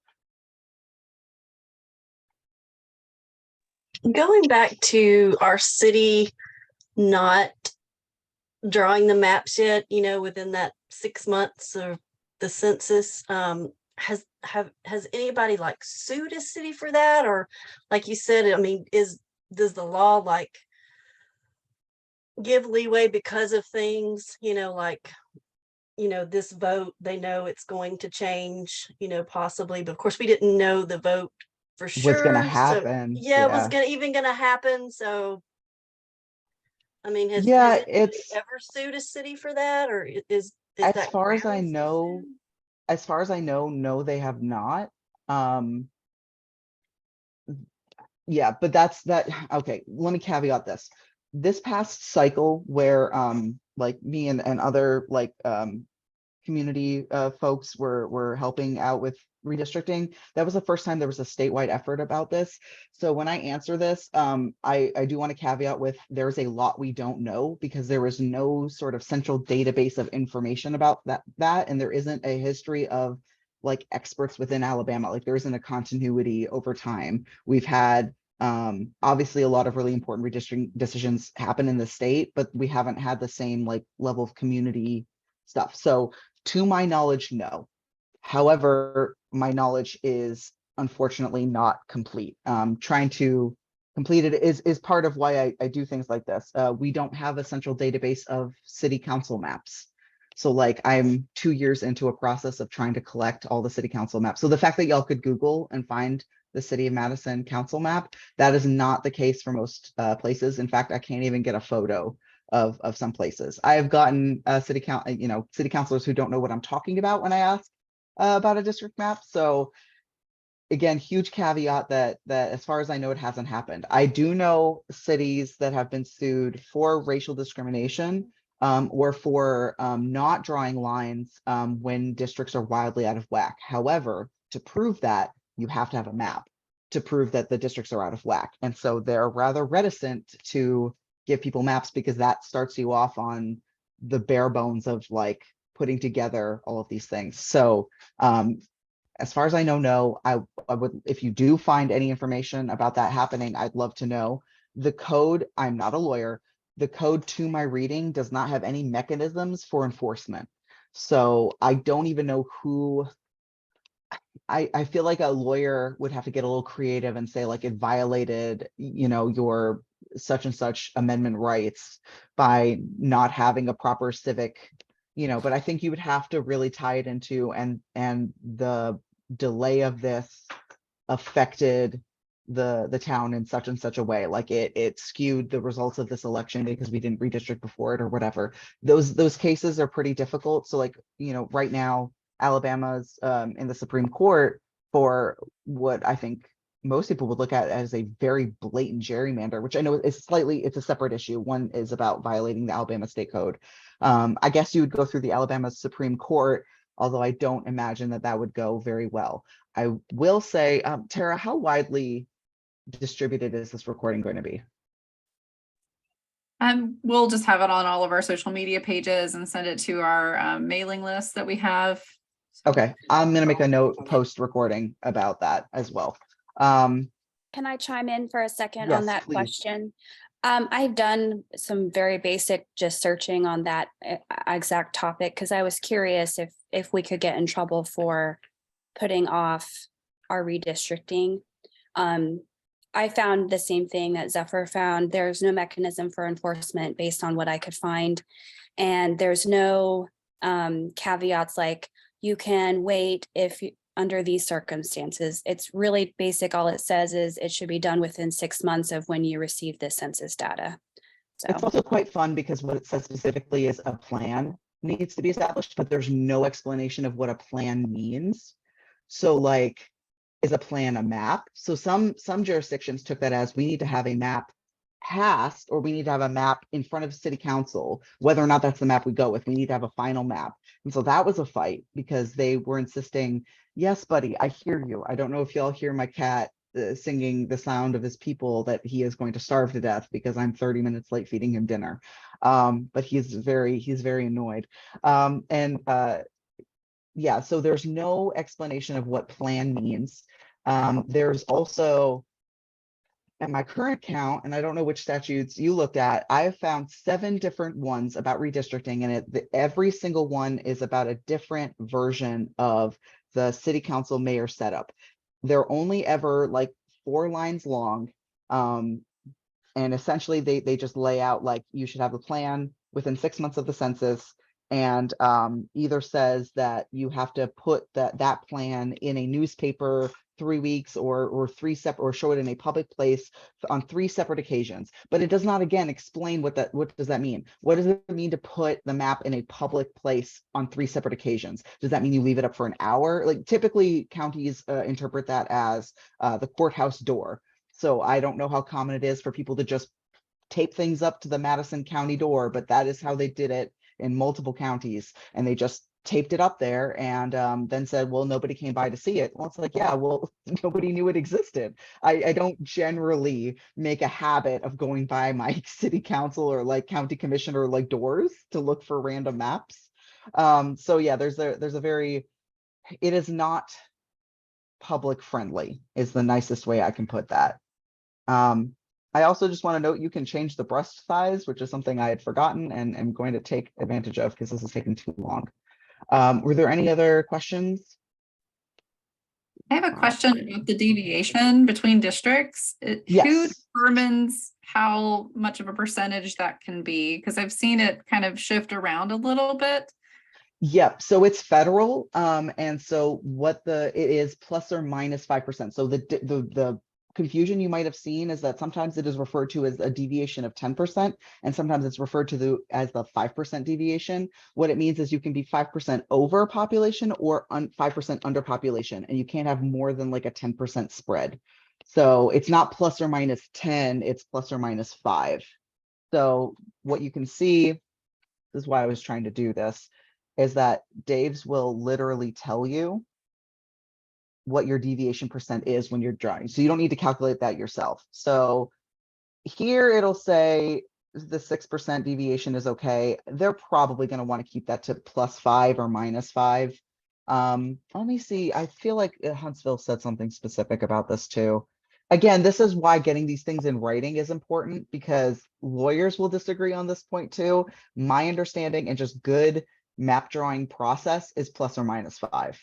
Going back to our city not drawing the maps yet, within that 6 months of the census, has anybody like sued a city for that? Or like you said, I mean, does the law like give leeway because of things, like, this vote, they know it's going to change, possibly, but of course we didn't know the vote for sure.
What's going to
So
happen?
yeah, it was gonna happen. So I mean, has
it's
anybody ever sued a city for that, or is
as
that
far as I
rarely
know,
sued?
as far as I know, no, they have not. Yeah, but that's that. Okay, let me caveat this. This past cycle where like me and other like community folks were helping out with redistricting, that was the first time there was a statewide effort about this. So when I answer this, I do want to caveat with there's a lot we don't know because there is no sort of central database of information about that, and there isn't a history of like experts within Alabama. Like there isn't a continuity over time. We've had obviously a lot of really important redistricting decisions happen in the state, but we haven't had the same like level of community stuff. So to my knowledge, no. However, my knowledge is unfortunately not complete. Trying to complete it is part of why I do things like this. We don't have a central database of city council maps. So like I'm 2 years into a process of trying to collect all the city council maps. So the fact that y'all could Google and find the city of Madison council map, that is not the case for most places. In fact, I can't even get a photo of some places. I have gotten city councilors who don't know what I'm talking about when I ask about a district map. So again, huge caveat that as far as I know, it hasn't happened. I do know cities that have been sued for racial discrimination or for not drawing lines when districts are wildly out of whack. However, to prove that, you have to have a map to prove that the districts are out of whack. And so they're rather reticent to give people maps because that starts you off on the bare bones of like putting together all of these things. So as far as I know, no, I would, if you do find any information about that happening, I'd love to know. The code, I'm not a lawyer, the code to my reading does not have any mechanisms for enforcement. So I don't even know who, I feel like a lawyer would have to get a little creative and say like it violated, you know, your such and such amendment rights by not having a proper civic, you know, but I think you would have to really tie it into and the delay of this affected the town in such and such a way, like it skewed the results of this election because we didn't redistrict before it or whatever. Those cases are pretty difficult. So like, you know, right now Alabama's in the Supreme Court for what I think most people would look at as a very blatant gerrymander, which I know is slightly, it's a separate issue. One is about violating the Alabama state code. I guess you would go through the Alabama Supreme Court, although I don't imagine that that would go very well. I will say, Tara, how widely distributed is this recording going to be?
We'll just have it on all of our social media pages and send it to our mailing list that we have.
Okay, I'm gonna make a note post recording about that as well.
Can I chime in for a second
Yes,
on that
please.
question? I've done some very basic just searching on that exact topic because I was curious if we could get in trouble for putting off our redistricting. I found the same thing that Zephyr found. There's no mechanism for enforcement based on what I could find. And there's no caveats like you can wait if you, under these circumstances. It's really basic. All it says is it should be done within 6 months of when you receive the census data. So
It's also quite fun because what it says specifically is a plan needs to be established, but there's no explanation of what a plan means. So like, is a plan a map? So some jurisdictions took that as we need to have a map passed, or we need to have a map in front of city council, whether or not that's the map we go with, we need to have a final map. And so that was a fight because they were insisting, yes, buddy, I hear you. I don't know if y'all hear my cat singing the sound of his people that he is going to starve to death because I'm 30 minutes late feeding him dinner. But he's very annoyed. Yeah, so there's no explanation of what plan means. There's also, at my current count, and I don't know which statutes you looked at, I have found 7 different ones about redistricting, and every single one is about a different version of the city council mayor setup. They're only ever like 4 lines long. And essentially they just lay out like you should have a plan within 6 months of the census, and either says that you have to put that plan in a newspaper 3 weeks or 3 separate, or show it in a public place on 3 separate occasions. But it does not again explain what does that mean? What does it mean to put the map in a public place on 3 separate occasions? Does that mean you leave it up for an hour? Like typically counties interpret that as the courthouse door. So I don't know how common it is for people to just tape things up to the Madison County door, but that is how they did it in multiple counties. And they just taped it up there and then said, well, nobody came by to see it. Well, it's like, yeah, well, nobody knew it existed. I don't generally make a habit of going by my city council or like county commissioner like doors to look for random maps. So yeah, there's a very, it is not public friendly is the nicest way I can put that. I also just want to note you can change the breast size, which is something I had forgotten and am going to take advantage of because this is taking too long. Were there any other questions?
I have a question about the deviation between districts. Who
Yes.
determines how much of a percentage that can be? Because I've seen it kind of shift around a little bit.
Yep. So it's federal. And so what it is plus or minus 5%. So the confusion you might have seen is that sometimes it is referred to as a deviation of 10%, and sometimes it's referred to as the 5% deviation. What it means is you can be 5% over population or 5% under population, and you can't have more than like a 10% spread. So it's not plus or minus 10, it's plus or minus 5. So what you can see, this is why I was trying to do this, is that Dave's will literally tell you what your deviation percent is when you're drawing. So you don't need to calculate that yourself. So here it'll say the 6% deviation is okay. They're probably going to want to keep that to +5 or -5. Let me see. I feel like Huntsville said something specific about this too. Again, this is why getting these things in writing is important, because lawyers will disagree on this point too. My understanding and just good map drawing process is ±5.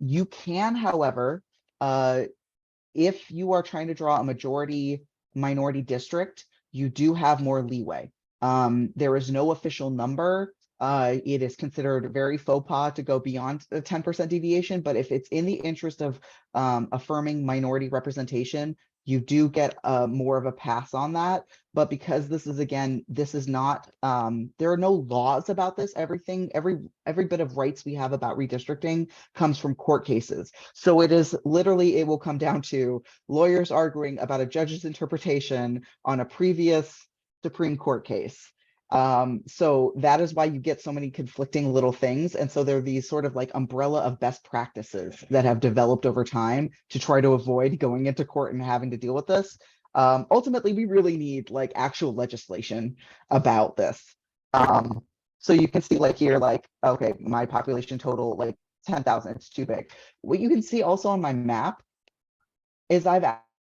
You can, however, if you are trying to draw a majority minority district, you do have more leeway. There is no official number. It is considered very faux pas to go beyond the 10% deviation, but if it's in the interest of affirming minority representation, you do get more of a pass on that. But because this is, again, this is not, there are no laws about this. Everything, every bit of rights we have about redistricting comes from court cases. So it is literally, it will come down to lawyers arguing about a judge's interpretation on a previous Supreme Court case. So that is why you get so many conflicting little things. And so there are these sort of like umbrella of best practices that have developed over time to try to avoid going into court and having to deal with this. Ultimately, we really need like actual legislation about this. So you can see like here, like, okay, my population total, like 10,000, it's too big. What you can see also on my map is I've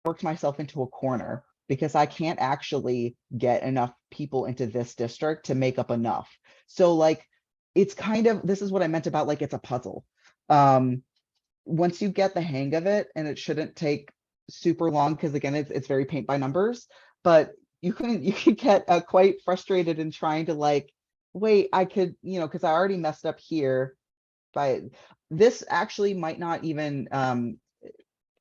worked myself into a corner because I can't actually get enough people into this district to make up enough. So like, it's kind of, this is what I meant about like, it's a puzzle. Once you get the hang of it, and it shouldn't take super long, because again, it's very paint by numbers, but you can get quite frustrated in trying to like, wait, I could, you know, because I already messed up here by this actually might not even,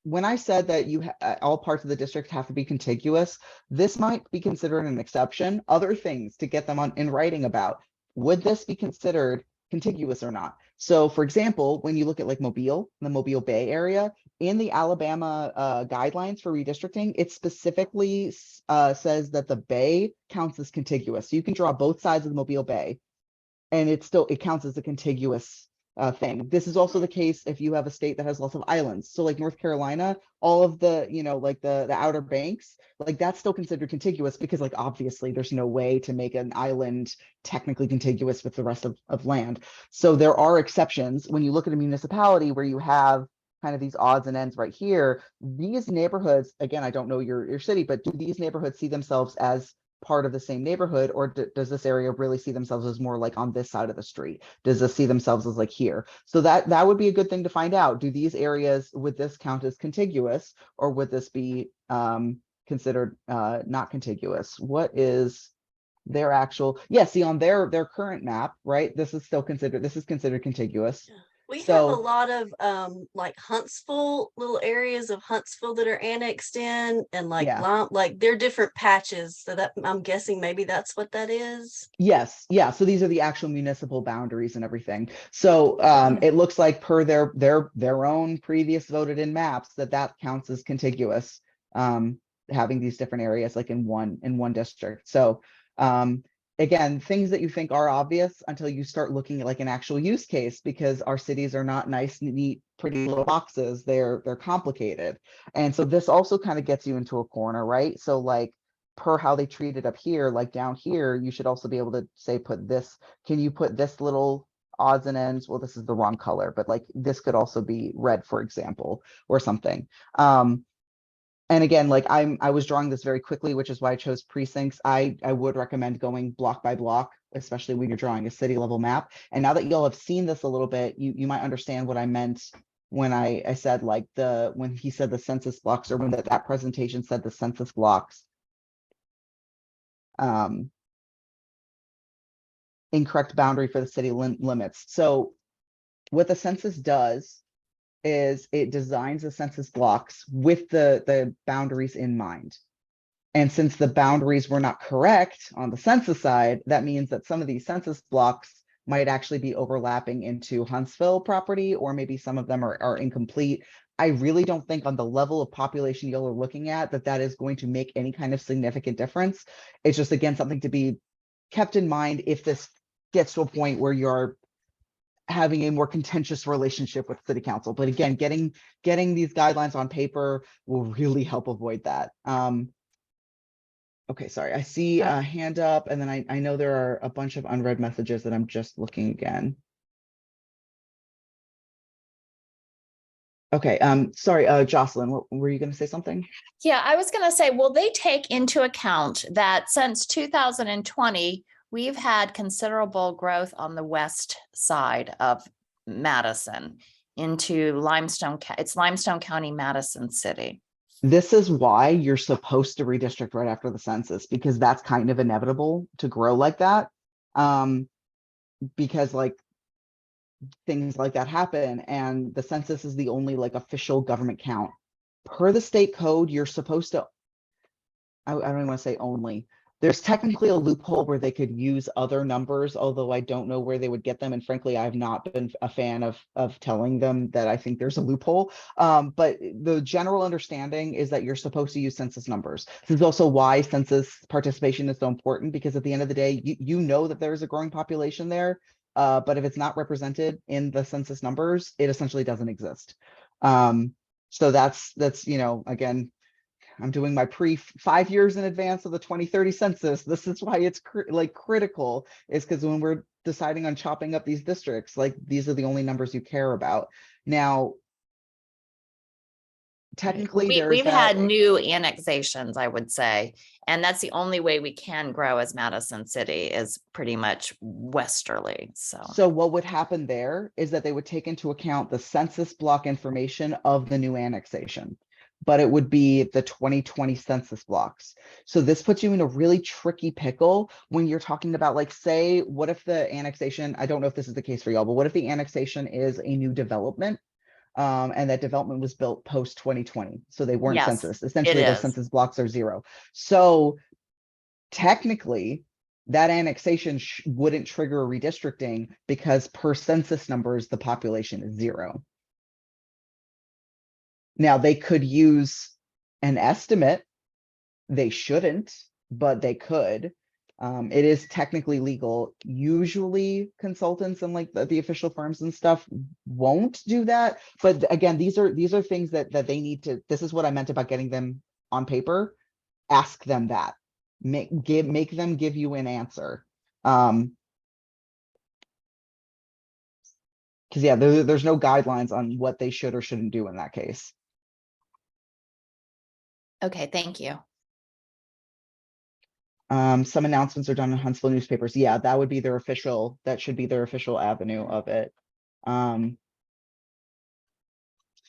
when I said that all parts of the district have to be contiguous, this might be considered an exception. Other things to get them in writing about, would this be considered contiguous or not? So for example, when you look at like Mobile, the Mobile Bay area, in the Alabama guidelines for redistricting, it specifically says that the Bay counts as contiguous. So you can draw both sides of the Mobile Bay, and it counts as a contiguous thing. This is also the case if you have a state that has lots of islands. So like North Carolina, all of the, you know, like the Outer Banks, like that's still considered contiguous, because like obviously there's no way to make an island technically contiguous with the rest of land. So there are exceptions. When you look at a municipality where you have kind of these odds and ends right here, these neighborhoods, again, I don't know your city, but do these neighborhoods see themselves as part of the same neighborhood, or does this area really see themselves as more like on this side of the street? Does this see themselves as like here? So that would be a good thing to find out. Do these areas, would this count as contiguous, or would this be considered not contiguous? What is their actual, yeah, see on their current map, right? This is considered contiguous.
We have a
So
lot of like Huntsville, little areas of Huntsville that are annexed in, and like
yeah.
like they're different patches. So that I'm guessing maybe that's what that is.
Yes, yeah. So these are the actual municipal boundaries and everything. So it looks like per their own previous voted in maps that counts as contiguous, having these different areas like in one district. So again, things that you think are obvious until you start looking at like an actual use case, because our cities are not nice, neat, pretty little boxes. They're complicated. And so this also kind of gets you into a corner, right? So like, per how they treat it up here, like down here, you should also be able to say, put this, can you put this little odds and ends? Well, this is the wrong color, but like this could also be red, for example, or something. And again, like I was drawing this very quickly, which is why I chose precincts. I would recommend going block by block, especially when you're drawing a city level map. And now that y'all have seen this a little bit, you might understand what I meant when I said like when he said the census blocks, or when that presentation said the census blocks. Incorrect boundary for the city limits. So what the census does is it designs the census blocks with the boundaries in mind. And since the boundaries were not correct on the census side, that means that some of these census blocks might actually be overlapping into Huntsville property, or maybe some of them are incomplete. I really don't think on the level of population y'all are looking at that is going to make any kind of significant difference. It's just, again, something to be kept in mind if this gets to a point where you're having a more contentious relationship with city council. But again, getting these guidelines on paper will really help avoid that. Okay, sorry, I see a hand up, and then I know there are a bunch of unread messages that I'm just looking again. Okay, sorry, Jocelyn, what were you going to say something?
Yeah, I was going to say, will they take into account that since 2020, we've had considerable growth on the west side of Madison into Limestone, it's Limestone County, Madison City.
This is why you're supposed to redistrict right after the census, because that's kind of inevitable to grow like that. Because like things like that happen, and the census is the only like official government count. Per the state code, you're supposed to, I don't even want to say only. There's technically a loophole where they could use other numbers, although I don't know where they would get them. And frankly, I've not been a fan of telling them that I think there's a loophole. But the general understanding is that you're supposed to use census numbers. This is also why census participation is so important, because at the end of the day, you know that there is a growing population there. But if it's not represented in the census numbers, it essentially doesn't exist. So that's, you know, again, I'm doing my 5 years in advance of the 2030 census. This is why it's critical, is because when we're deciding on chopping up these districts, like these are the only numbers you care about. Now, technically,
we've had new annexations, I would say, and that's the only way we can grow as Madison City is pretty much westerly.
So what would happen there is that they would take into account the census block information of the new annexation, but it would be the 2020 census blocks. So this puts you in a really tricky pickle when you're talking about, like, say, what if the annexation, I don't know if this is the case for y'all, but what if the annexation is a new development? And that development was built post 2020. So they weren't census. Essentially, those census blocks are 0. So technically, that annexation wouldn't trigger a redistricting, because per census numbers, the population is 0. Now, they could use an estimate. They shouldn't, but they could. It is technically legal. Usually consultants and like the official firms and stuff won't do that. But again, these are things that they need to, this is what I meant about getting them on paper. Ask them that. Make them give you an answer. Because yeah, there's no guidelines on what they should or shouldn't do in that case.
Okay, thank you.
Some announcements are done in Huntsville newspapers. Yeah, that would be their official, that should be their official avenue of it.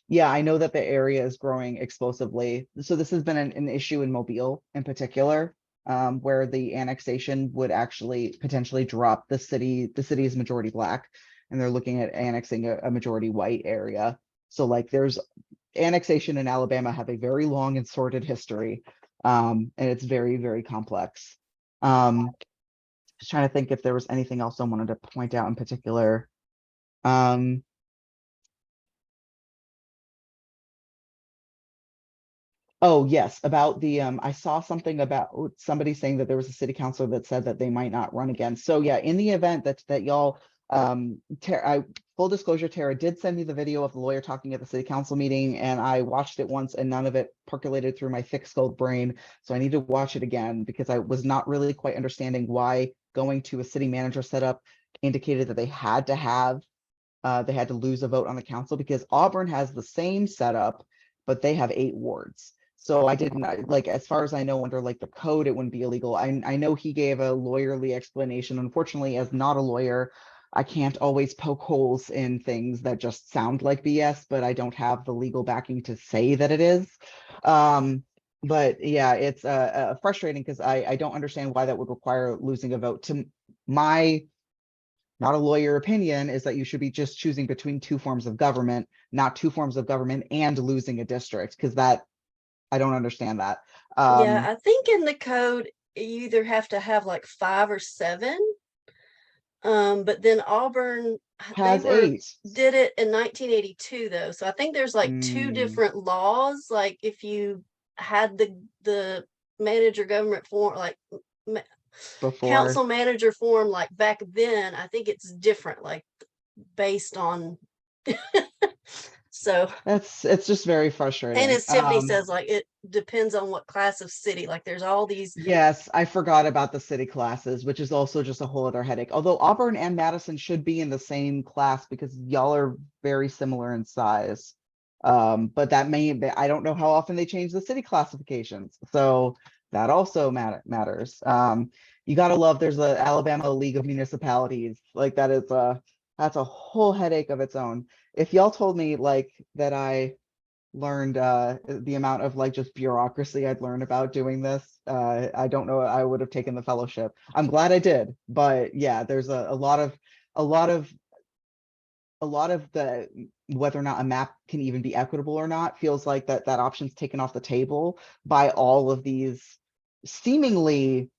Yeah, I know that the area is growing explosively. So this has been an issue in Mobile in particular, where the annexation would actually potentially drop the city. The city is majority Black, and they're looking at annexing a majority white area. So like there's annexation in Alabama have a very long and sordid history. And it's very, very complex. Just trying to think if there was anything else I wanted to point out in particular. Oh, yes, about the, I saw something about somebody saying that there was a city councilor that said that they might not run again. So yeah, in the event that y'all, full disclosure, Tara did send me the video of the lawyer talking at the city council meeting, and I watched it once and none of it percolated through my thick-skulled brain. So I need to watch it again, because I was not really quite understanding why going to a city manager setup indicated that they had to lose a vote on the council, because Auburn has the same setup, but they have 8 wards. So I didn't, like, as far as I know, under like the code, it wouldn't be illegal. I know he gave a lawyerly explanation. Unfortunately, as not a lawyer, I can't always poke holes in things that just sound like BS, but I don't have the legal backing to say that it is. But yeah, it's frustrating, because I don't understand why that would require losing a vote. To my not a lawyer opinion, is that you should be just choosing between 2 forms of government, not 2 forms of government and losing a district, because that, I don't understand that.
Yeah, I think in the code, you either have to have like 5 or 7. But then Auburn
Has 8.
did it in 1982 though. So I think there's like 2 different laws. Like if you had the manager government form, like
Before.
council manager form, like back then, I think it's different. Like based on. So,
It's just very frustrating.
and as Tiffany says, like, it depends on what class of city, like there's all these.
Yes, I forgot about the city classes, which is also just a whole other headache. Although Auburn and Madison should be in the same class because y'all are very similar in size. But that I don't know how often they change the city classifications. So that also matters. You gotta love there's a Alabama League of Municipalities. Like that's a whole headache of its own. If y'all told me like that I learned the amount of like just bureaucracy I'd learned about doing this, I don't know I would have taken the fellowship. I'm glad I did, but yeah, there's a lot of the whether or not a map can even be equitable or not feels like that option's taken off the table by all of these seemingly,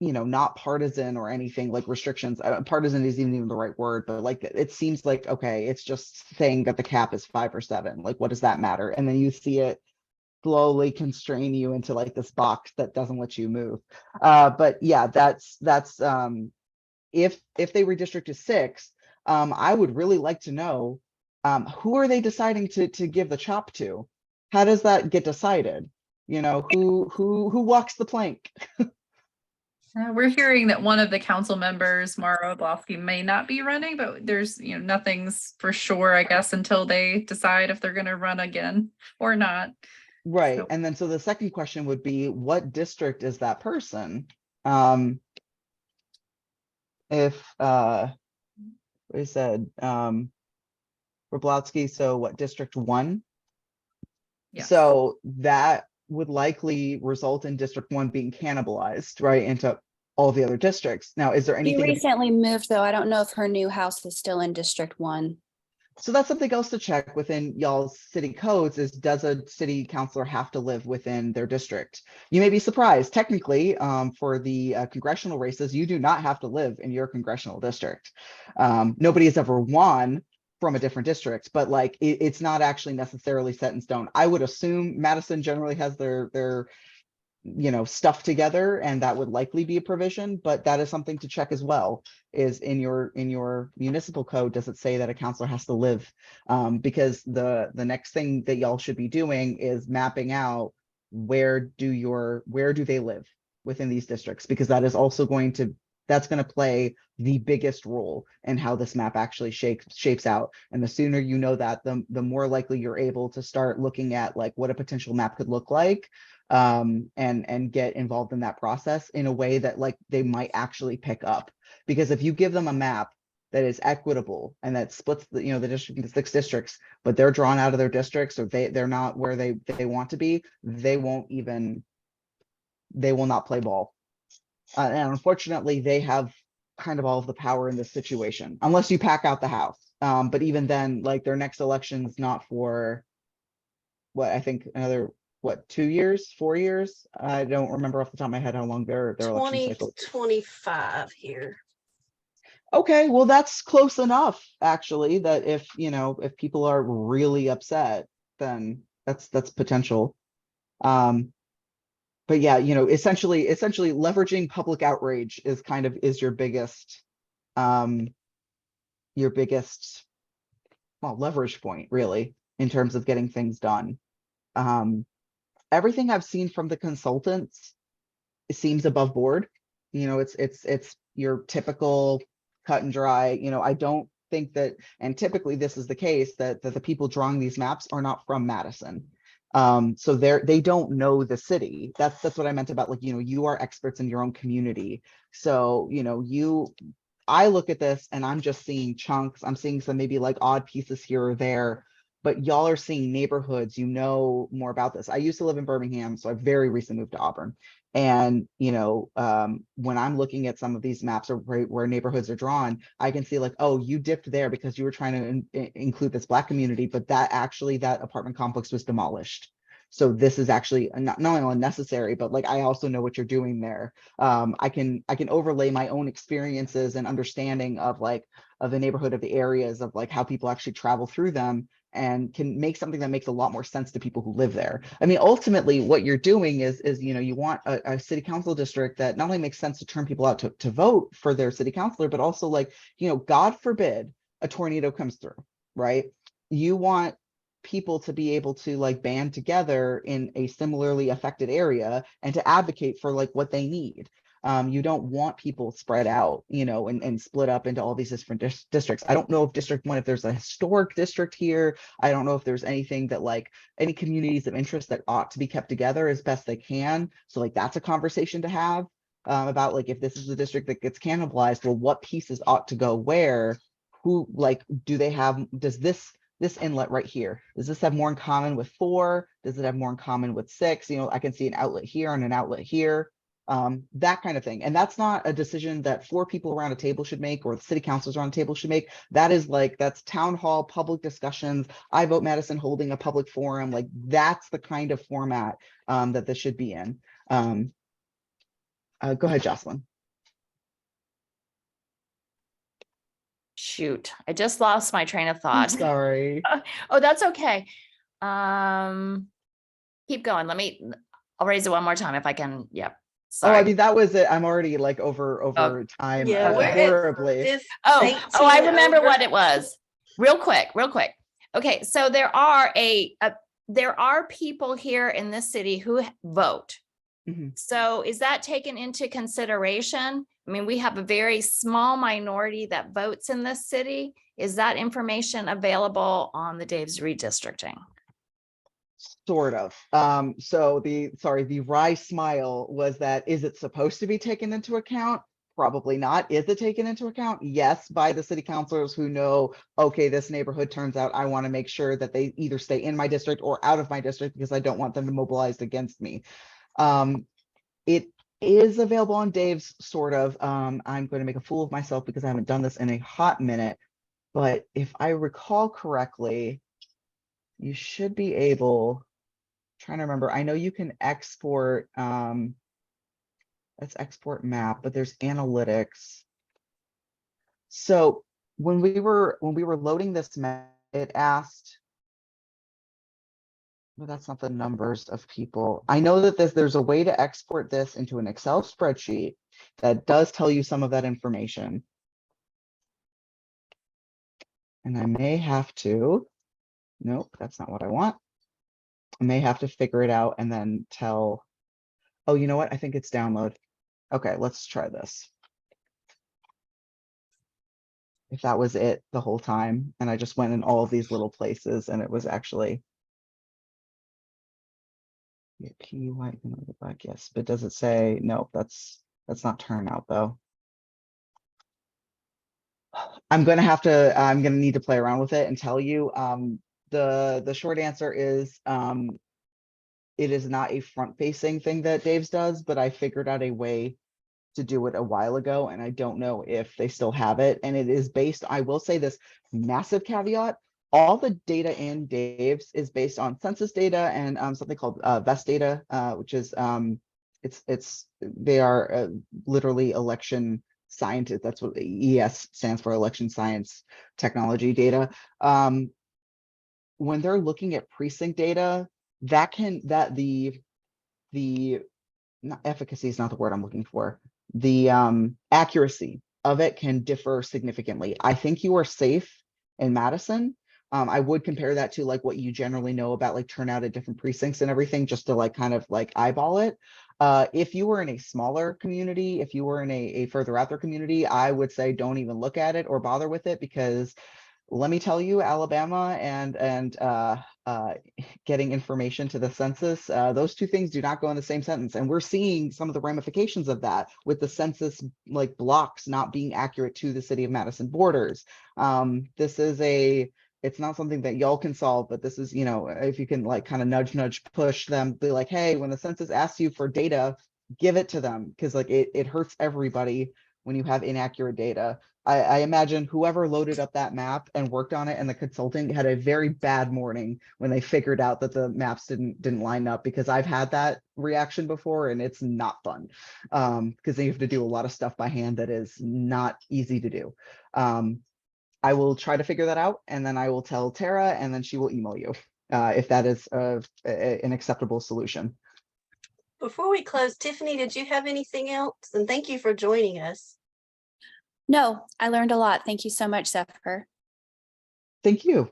you know, not partisan or anything like restrictions. Partisan isn't even the right word, but like it seems like, okay, it's just saying that the cap is 5 or 7. Like, what does that matter? And then you see it slowly constrain you into like this box that doesn't let you move. But yeah, that's if they redistrict to 6, I would really like to know who are they deciding to give the chop to? How does that get decided? You know, who walks the plank?
We're hearing that one of the council members, Mara Oblowski, may not be running, but there's, nothing's for sure, I guess, until they decide if they're going to run again or not.
Right.
So-
And then so the second question would be, what district is that person? If we said Roblowski, so what, District 1?
Yes.
So that would likely result in District 1 being cannibalized, right, into all the other districts. Now, is there
She
anything?
recently moved, though. I don't know if her new house is still in District 1.
So that's something else to check within y'all's city codes is, does a city councilor have to live within their district? You may be surprised, technically, for the congressional races, you do not have to live in your congressional district. Nobody has ever won from a different district, but like it's not actually necessarily set in stone. I would assume Madison generally has their stuff together, and that would likely be a provision, but that is something to check as well. Is in your municipal code, does it say that a counselor has to live? Because the next thing that y'all should be doing is mapping out where do they live within these districts, because that is also that's going to play the biggest role in how this map actually shapes out. And the sooner you know that, the more likely you're able to start looking at like what a potential map could look like, and get involved in that process in a way that like they might actually pick up. Because if you give them a map that is equitable and that splits the district into 6 districts, but they're drawn out of their districts, or they're not where they want to be, they will not play ball. And unfortunately, they have kind of all of the power in this situation, unless you pack out the house. But even then, like their next election is not for what I think another 2 years, 4 years. I don't remember off the top of my head how long their election cycle is.
2025 here.
Okay, well, that's close enough, actually, that if people are really upset, then that's potential. But yeah, essentially leveraging public outrage is your biggest leverage point, really, in terms of getting things done. Everything I've seen from the consultants, it seems above board. It's your typical cut and dry. I don't think that, and typically this is the case, that the people drawing these maps are not from Madison. So they don't know the city. That's what I meant about, like, you are experts in your own community. So, I look at this and I'm just seeing chunks. I'm seeing some maybe like odd pieces here or there, but y'all are seeing neighborhoods, more about this. I used to live in Birmingham, so I very recently moved to Auburn. And, when I'm looking at some of these maps or where neighborhoods are drawn, I can see like, oh, you dipped there because you were trying to include this Black community, but that apartment complex was demolished. So this is actually not only unnecessary, but like, I also know what you're doing there. I can overlay my own experiences and understanding of the neighborhood, of the areas, of like how people actually travel through them, and can make something that makes a lot more sense to people who live there. I mean, ultimately what you're doing is you want a city council district that not only makes sense to turn people out to vote for their city councilor, but also, like, God forbid a tornado comes through, right? You want people to be able to like band together in a similarly affected area and to advocate for like what they need. You don't want people spread out, you know, and split up into all these different districts. I don't know if District 1, if there's a historic district here. I don't know if there's anything that like any communities of interest that ought to be kept together as best they can. So like that's a conversation to have about like if this is the district that gets cannibalized, well, what pieces ought to go where? Who like do they have? Does this inlet right here, does this have more in common with 4? Does it have more in common with 6? You know, I can see an outlet here and an outlet here, that kind of thing. And that's not a decision that 4 people around a table should make or the city councilors around a table should make. That is like, that's town hall, public discussions, I Vote Madison holding a public forum. Like that's the kind of format that this should be in. Go ahead, Jocelyn.
Shoot, I just lost my train of
I'm
thought.
sorry.
Oh, that's okay. Keep going. I'll raise it one more time if I can. Yep.
Oh, I
Sorry.
mean, that was it. I'm already like over time
Yeah, we're at
horribly.
this
Oh,
18
I remember
over.
what it was. Real quick. Okay, so there are people here in this city who vote.
Mhm.
So is that taken into consideration? I mean, we have a very small minority that votes in this city. Is that information available on the Dave's redistricting?
Sort of. So the wry smile was that, is it supposed to be taken into account? Probably not. Is it taken into account? Yes, by the city councilors who know, okay, this neighborhood turns out I want to make sure that they either stay in my district or out of my district because I don't want them to mobilize against me. It is available on Dave's, sort of. I'm going to make a fool of myself because I haven't done this in a hot minute, but if I recall correctly, you should be able, trying to remember, I know you can export, let's export map, but there's analytics. So when we were loading this map, it asked, well, that's not the numbers of people. I know that there's a way to export this into an Excel spreadsheet that does tell you some of that information. And I may have to, nope, that's not what I want. I may have to figure it out and then tell, oh, you know what? I think it's download. Okay, let's try this. If that was it the whole time, and I just went in all of these little places and it was actually yes, but does it say no? That's not turnout though. I'm gonna need to play around with it and tell you. The short answer is it is not a front-facing thing that Dave's does, but I figured out a way to do it a while ago, and I don't know if they still have it. And it is based, I will say this massive caveat, all the data in Dave's is based on census data and something called VEST data, which is they are literally election scientists. That's what ES stands for, election science technology data. When they're looking at precinct data, not efficacy is not the word I'm looking for. The accuracy of it can differ significantly. I think you are safe in Madison. I would compare that to like what you generally know about like turnout at different precincts and everything, just to like kind of like eyeball it. If you were in a smaller community, if you were in a further out there community, I would say don't even look at it or bother with it, because let me tell you, Alabama and getting information to the census, those two things do not go in the same sentence. And we're seeing some of the ramifications of that with the census like blocks not being accurate to the city of Madison borders. It's not something that y'all can solve, but this is, you know, if you can like kind of nudge, push them, be like, hey, when the census asks you for data, give it to them, because like it hurts everybody when you have inaccurate data. I imagine whoever loaded up that map and worked on it and the consultant had a very bad morning when they figured out that the maps didn't line up, because I've had that reaction before and it's not fun, because then you have to do a lot of stuff by hand that is not easy to do. I will try to figure that out, and then I will tell Tara, and then she will email you if that is an acceptable solution.
Before we close, Tiffany, did you have anything else? And thank you for joining us.
No, I learned a lot. Thank you so much, Zephyr.
Thank you.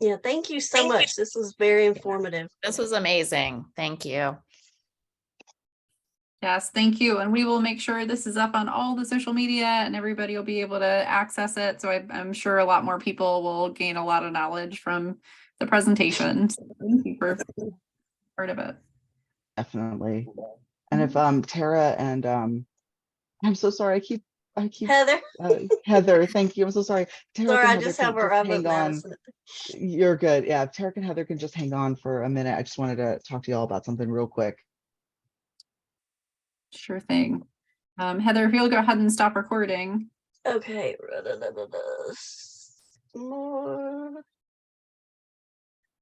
Yeah, thank you so much. This was very informative.
This was amazing. Thank you.
Yes, thank you. And we will make sure this is up on all the social media and everybody will be able to access it. So I'm sure a lot more people will gain a lot of knowledge from the presentation. So thank you for part of it.
Definitely. And if Tara and I'm so sorry, I keep
Heather,
Heather, thank you. I'm so sorry. Tara
sorry,
and
I
Heather
just
can
have her up at
hang on.
Madison.
You're good. Yeah, Tara and Heather can just hang on for a minute. I just wanted to talk to you all about something real quick.
Sure thing. Heather, if you'll go ahead and stop recording.
Okay. More.